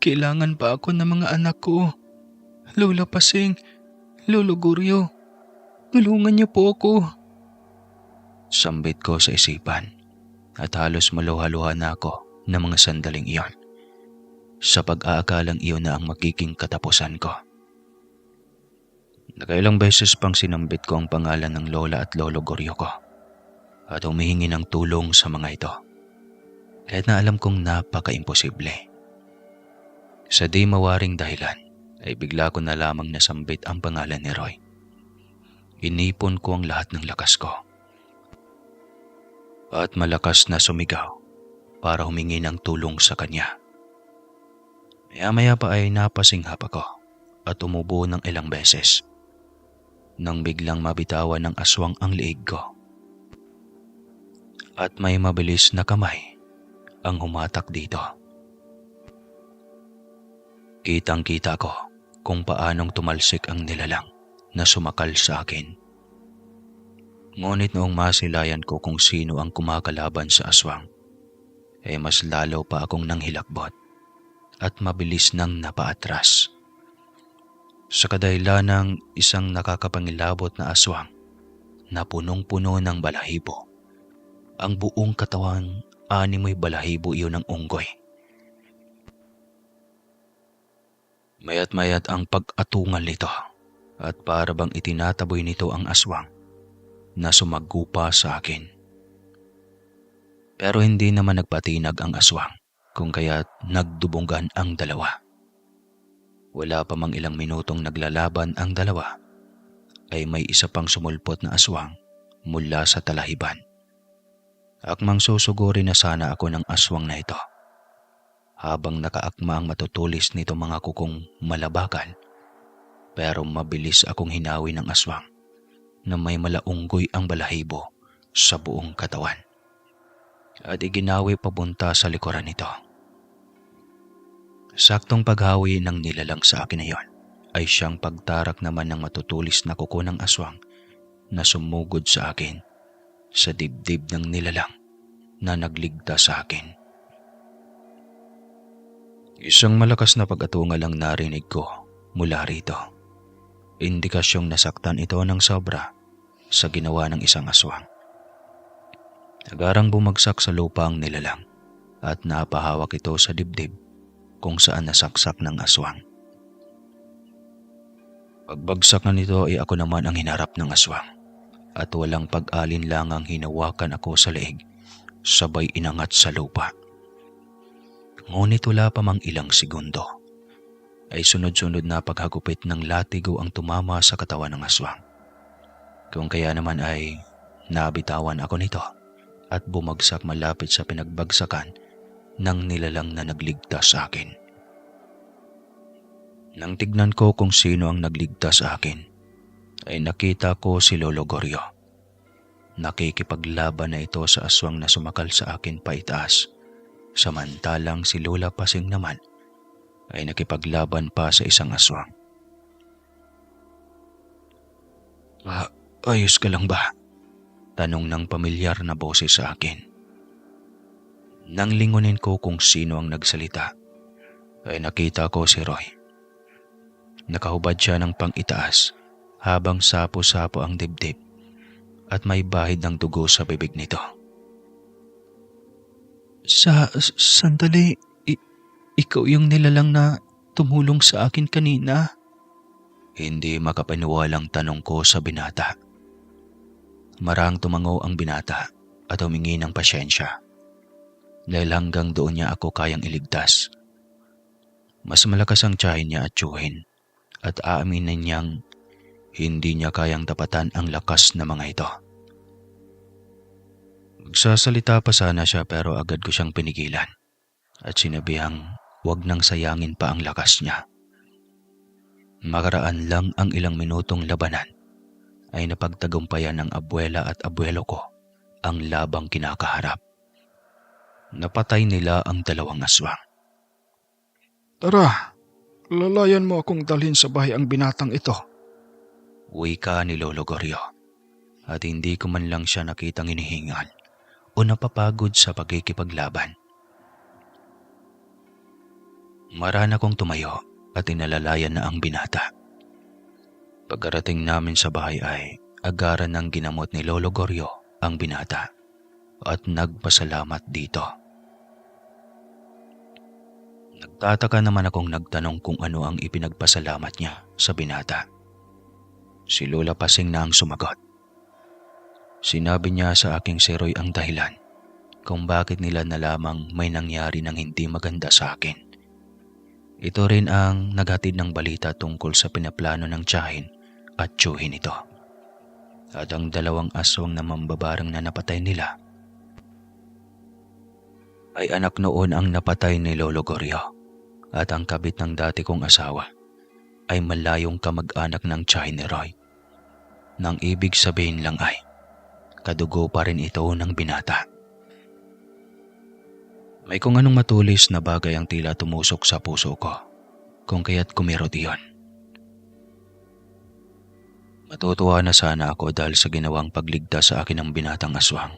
Kailangan pa ako ng mga anak ko. Lola Pasing, Lolo Goryo, tulungan niyo po ako. Sambit ko sa isipan at halos maluha-luha na ako ng mga sandaling iyon. Sa pag-aakalang iyon na ang magiging katapusan ko. Nakailang beses pang sinambit ko ang pangalan ng Lola at Lolo Goryo ko at humihingi ng tulong sa mga ito. Kahit na alam kong napaka-imposible. Sa di mawaring dahilan ay bigla ko na lamang nasambit ang pangalan ni Roy. Inipon ko ang lahat ng lakas ko. At malakas na sumigaw para humingi ng tulong sa kanya. Maya-maya pa ay napasinghap ako at umubo ng ilang beses. Nang biglang mabitawan ng aswang ang leeg ko. At may mabilis na kamay ang humatak dito. Kitang-kita ko kung paanong tumalsik ang nilalang na sumakal sa akin. Ngunit noong masilayan ko kung sino ang kumakalaban sa aswang, ay mas lalo pa akong nanghilakbot at mabilis nang napaatras. Sa kadahilan ng isang nakakapangilabot na aswang na punong-puno ng balahibo. Ang buong katawan, animoy balahibo iyon ng unggoy. Mayat-mayat ang pag-atungal nito at para bang itinataboy nito ang aswang na sumagupa sa akin. Pero hindi naman nagpatinag ang aswang kung kaya't nagdubunggan ang dalawa. Wala pa mang ilang minutong naglalaban ang dalawa ay may isa pang sumulpot na aswang mula sa talahiban. Akmang susugurin na sana ako ng aswang na ito. Habang nakaakma ang matutulis nito mga kukong malabakan, pero mabilis akong hinawi ng aswang na may malaunggoy ang balahibo sa buong katawan at iginawi papunta sa likuran nito. Saktong paghawi ng nilalang sa akin na yon ay siyang pagtarak naman ng matutulis na kuko ng aswang na sumugod sa akin sa dibdib ng nilalang na nagligtas sa akin. Isang malakas na pag-atungal ang narinig ko mula rito. Indikasyong nasaktan ito ng sobra sa ginawa ng isang aswang. Agarang bumagsak sa lupa ang nilalang at napahawak ito sa dibdib kung saan nasaksak ng aswang. Pagbagsak na nito ay ako naman ang hinarap ng aswang at walang pag-alinlangang hinawakan ako sa leeg, sabay inangat sa lupa. Ngunit wala pa mang ilang segundo ay sunod-sunod na paghagupit ng latigo ang tumama sa katawan ng aswang. Kung kaya naman ay nabitawan ako nito at bumagsak malapit sa pinagbagsakan ng nilalang na nagligtas sa akin. Nang tignan ko kung sino ang nagligtas sa akin, ay nakita ko si Lolo Goryo. Nakikipaglaban na ito sa aswang na sumakal sa akin paitaas, samantalang si Lola Pasing naman ay nakipaglaban pa sa isang aswang. Ayos ka lang ba? Tanong ng pamilyar na boses sa akin. Nang lingunin ko kung sino ang nagsalita, ay nakita ko si Roy. Nakahubad siya ng pang-itaas habang sapo-sapo ang dibdib at may bahid ng dugo sa bibig nito. Sandali, ikaw yung nilalang na tumulong sa akin kanina? Hindi makapaniwalang tanong ko sa binata. Marang tumango ang binata at humingi ng pasyensya dahil hanggang doon niya ako kayang iligtas. Mas malakas ang tiyahin niya at tiyuhin at aaminin niyang hindi niya kayang tapatan ang lakas na mga ito. Magsasalita pa sana siya pero agad ko siyang pinigilan at sinabihang huwag nang sayangin pa ang lakas niya. Makaraan lang ang ilang minutong labanan ay napagtagumpayan ng abuela at abuelo ko ang labang kinakaharap. Napatay nila ang dalawang aswang. Tara, lalayan mo akong dalhin sa bahay ang binatang ito. Wika ni Lolo Goryo at hindi ko man lang siya nakitang hinihingal o napapagod sa pagkikipaglaban. Marana kong tumayo at inalalayan na ang binata. Pagkarating namin sa bahay ay agaran ng ginamot ni Lolo Goryo ang binata at nagpasalamat dito. Nagtataka naman akong nagtanong kung ano ang ipinagpasalamat niya sa binata. Si Lola Pasing na ang sumagot. Sinabi niya sa aking si Roy ang dahilan kung bakit nila nalamang may nangyari ng hindi maganda sa akin. Ito rin ang naghatid ng balita tungkol sa pinaplano ng tiyahin at tiyuhin nito. At ang dalawang aswang na mambabarang na napatay nila ay anak noon ang napatay ni Lolo Goryo at ang kabit ng dati kong asawa ay malayong kamag-anak ng tiyahin ni Roy. Nang ibig sabihin lang ay kadugo pa rin ito ng binata. May kung anong matulis na bagay ang tila tumusok sa puso ko kung kaya't kumirot iyon. Matutuwa na sana ako dahil sa ginawang pagligtas sa akin ng binatang aswang.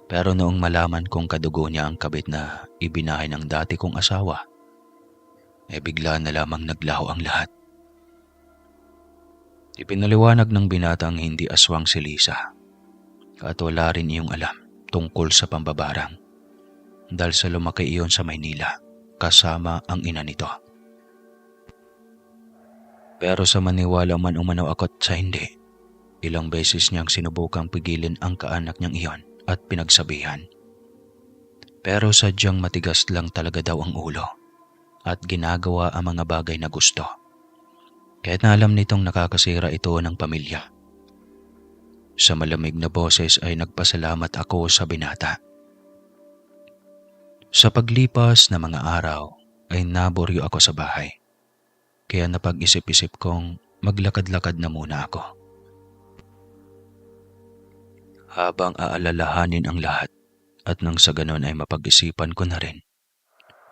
Pero noong malaman kong kadugo niya ang kabit na ibinahay ng dati kong asawa, bigla na lamang naglaho ang lahat. Ipinaliwanag ng binatang hindi aswang si Lisa at wala rin iyong alam tungkol sa pambabarang dahil sa lumaki iyon sa Maynila kasama ang ina nito. Pero sa maniwala man umano ako't sa hindi, ilang beses niyang sinubukang pigilin ang kaanak niyang iyon at pinagsabihan. Pero sadyang matigas lang talaga daw ang ulo at ginagawa ang mga bagay na gusto. Kahit na alam nitong nakakasira ito ng pamilya. Sa malamig na boses ay nagpasalamat ako sa binata. Sa paglipas na mga araw ay naboryo ako sa bahay. Kaya napag-isip-isip kong maglakad-lakad na muna ako. Habang aalalahanin ang lahat at nang sa ganon ay mapag-isipan ko na rin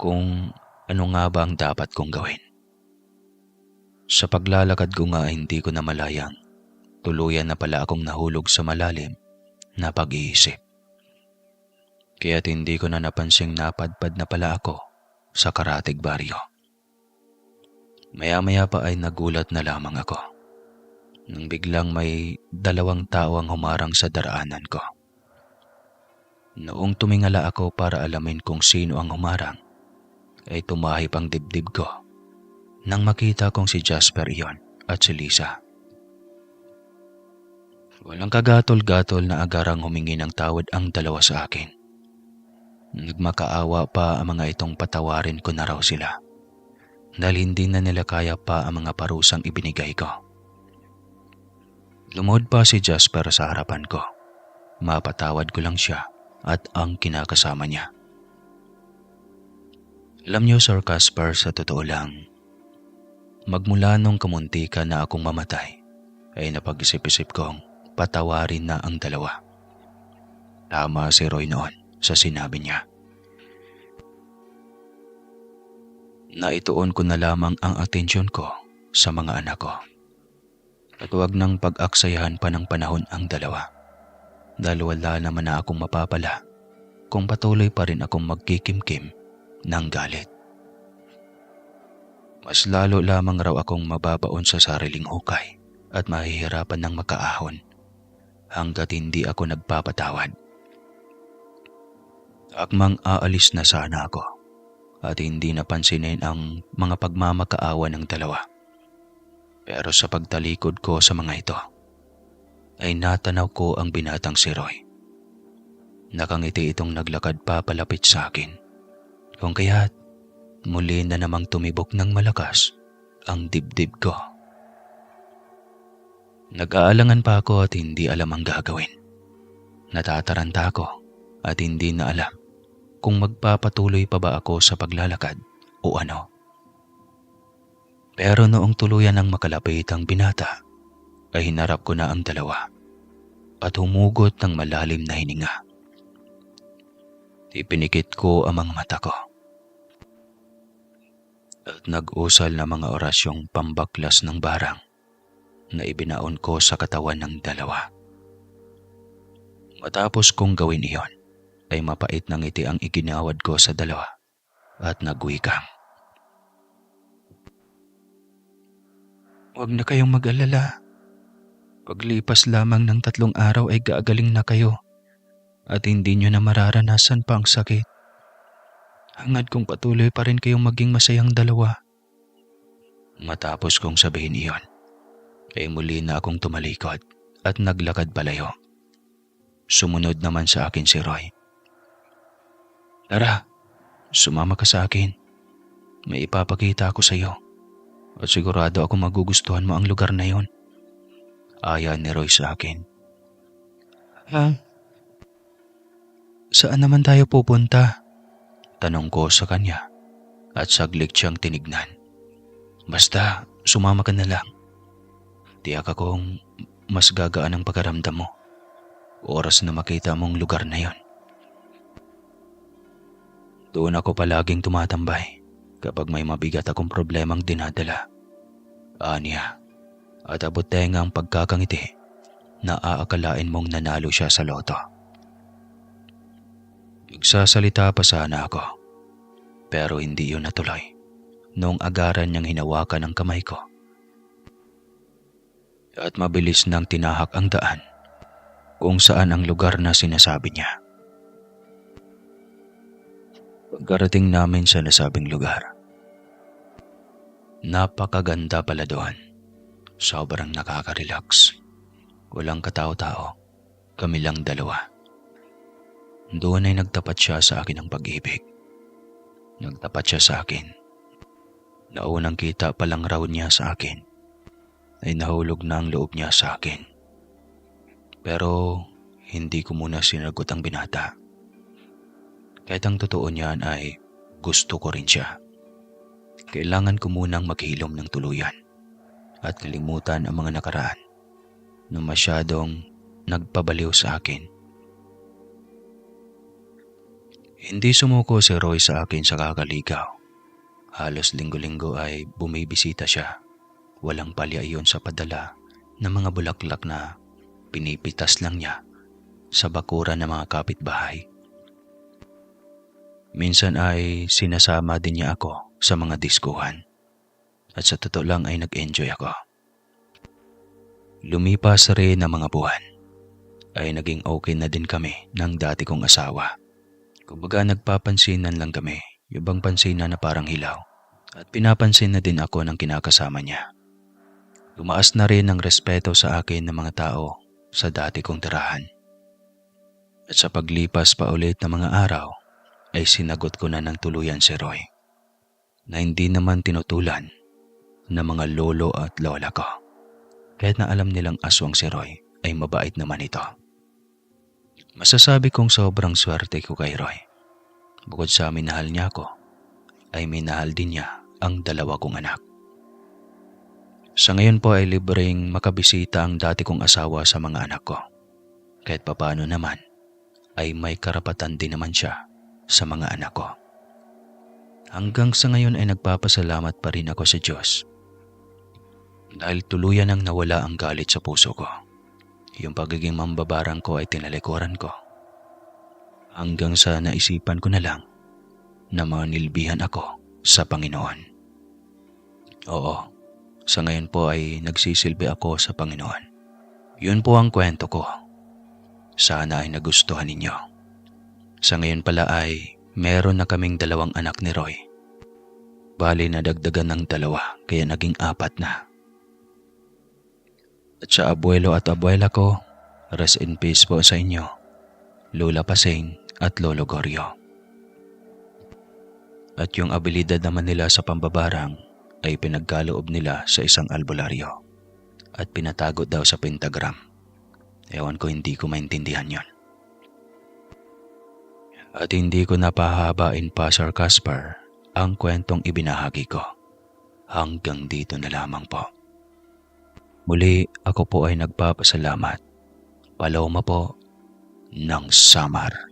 kung ano nga ba ang dapat kong gawin. Sa paglalakad ko nga ay hindi ko namalayang tuluyan na pala akong nahulog sa malalim na pag-iisip. Kaya't hindi ko na napansing napadpad na pala ako sa Karatig Baryo. Maya-maya pa ay nagulat na lamang ako nang biglang may 2 tao ang humarang sa daraanan ko. Noong tumingala ako para alamin kung sino ang humarang, ay tumahip ang dibdib ko nang makita kong si Jasper iyon at si Lisa. Walang kagatol-gatol na agarang humingi ng tawad ang dalawa sa akin. Nagmakaawa pa ang mga itong patawarin ko na raw sila dahil hindi na nila kaya pa ang mga parusang ibinigay ko. Lumuhod pa si Jasper sa harapan ko. Mapatawad ko lang siya at ang kinakasama niya. Alam niyo, Sir Casper, sa totoo lang, magmula nung kamuntika na akong mamatay, ay napag-isip-isip kong patawarin na ang dalawa. Tama si Roy noon sa sinabi niya. Naituon ko na lamang ang atensyon ko sa mga anak ko. At huwag nang pag-aksayahan pa ng panahon ang dalawa. Dahil wala naman na akong mapapala kung patuloy pa rin akong magkikimkim ng galit. Mas lalo lamang raw akong mababaon sa sariling hukay at mahihirapan ng makaahon hanggat hindi ako nagpapatawad. Akmang aalis na sana ako at hindi napansinin ang mga pagmamakaawa ng dalawa. Pero sa pagtalikod ko sa mga ito, ay natanaw ko ang binatang si Roy. Nakangiti itong naglakad pa palapit sa akin, kung kaya't muli na namang tumibok ng malakas ang dibdib ko. Nag-aalangan pa ako at hindi alam ang gagawin. Natataranta ako at hindi na alam kung magpapatuloy pa ba ako sa paglalakad o ano. Pero noong tuluyan ng makalapit ang binata, ay hinarap ko na ang dalawa at humugot ng malalim na hininga. Ipinikit ko ang mga mata ko at nag-usal na mga orasyong pambaklas ng barang na ibinaon ko sa katawan ng dalawa. Matapos kong gawin iyon, ay mapait na ngiti ang iginawad ko sa dalawa at nagwikang, "Huwag na kayong mag-alala. Paglipas lamang ng 3 araw ay gagaling na kayo at hindi nyo na mararanasan pa ang sakit. Hangad kong patuloy pa rin kayong maging masayang dalawa." Matapos kong sabihin iyon, ay muli na akong tumalikod at naglakad palayo. Sumunod naman sa akin si Roy. "Tara, sumama ka sa akin. May ipapakita ako sa iyo at sigurado ako magugustuhan mo ang lugar na yon." Aya ni Roy sa akin. Saan naman tayo pupunta?" Tanong ko sa kanya at saglit siyang tinignan. "Basta, sumama ka na lang. Tiyak akong mas gagaan ang pagkaramdam mo oras na makita mong lugar na yon. Doon ako palaging tumatambay kapag may mabigat akong problemang dinadala." Aniya, at abot tenga ang pagkakangiti na aakalain mong nanalo siya sa loto. Nagsasalita pa sana ako, pero hindi yun natuloy noong agaran niyang hinawakan ang kamay ko at mabilis nang tinahak ang daan kung saan ang lugar na sinasabi niya. Pagkarating namin sa nasabing lugar, napakaganda pala doon. Sobrang nakaka-relax. Walang katao-tao, kami lang dalawa. Doon ay nagtapat siya sa akin ng pag-ibig. Nagtapat siya sa akin. Naunang kita pa lang raw niya sa akin ay nahulog na ang loob niya sa akin. Pero hindi ko muna sinagot ang binata. Kahit ang totoo niyan ay gusto ko rin siya. Kailangan ko munang maghilom ng tuluyan at kalimutan ang mga nakaraan na masyadong nagpabaliw sa akin. Hindi sumuko si Roy sa akin sa kakaligaw. Halos linggo-linggo ay bumibisita siya. Walang palya iyon sa padala ng mga bulaklak na pinipitas lang niya sa bakuran ng mga kapitbahay. Minsan ay sinasama din niya ako sa mga diskuhan at sa totoo lang ay nag-enjoy ako. Lumipas rin ang mga buwan ay naging okay na din kami ng dati kong asawa. Kumbaga nagpapansinan lang kami, yung bang pansinan na parang hilaw, at pinapansin na din ako ng kinakasama niya. Tumaas na rin ang respeto sa akin ng mga tao sa dati kong tirahan. At sa paglipas pa ulit ng mga araw, ay sinagot ko na ng tuluyan si Roy na hindi naman tinutulan ng mga lolo at lola ko. Kahit na alam nilang aswang si Roy ay mabait naman ito. Masasabi kong sobrang swerte ko kay Roy. Bukod sa minahal niya ako, ay minahal din niya ang dalawa kong anak. Sa ngayon po ay libreng makabisita ang dati kong asawa sa mga anak ko. Kahit papaano naman, ay may karapatan din naman siya sa mga anak ko. Hanggang sa ngayon ay nagpapasalamat pa rin ako sa Diyos. Dahil tuluyan ang nawala ang galit sa puso ko. Yung pagiging mambabarang ko ay tinalikuran ko. Hanggang sa naisipan ko na lang na manilbihan ako sa Panginoon. Oo, sa ngayon po ay nagsisilbi ako sa Panginoon. Yun po ang kwento ko. Sana ay nagustuhan ninyo. Sa ngayon pala ay meron na kaming 2 anak ni Roy. Bali nadagdagan ng 2 kaya naging 4 na. At sa abuelo at abuela ko, rest in peace po sa inyo, Lola Paseng at Lolo Goryo. At yung abilidad naman nila sa pambabarang ay pinagkaloob nila sa isang albularyo at pinatago daw sa pentagram. Ewan ko, hindi ko maintindihan yon. At hindi ko napahabain pa, Sir Casper, ang kwentong ibinahagi ko. Hanggang dito na lamang po. Muli ako po ay nagpapasalamat. Paloma po ng Samar.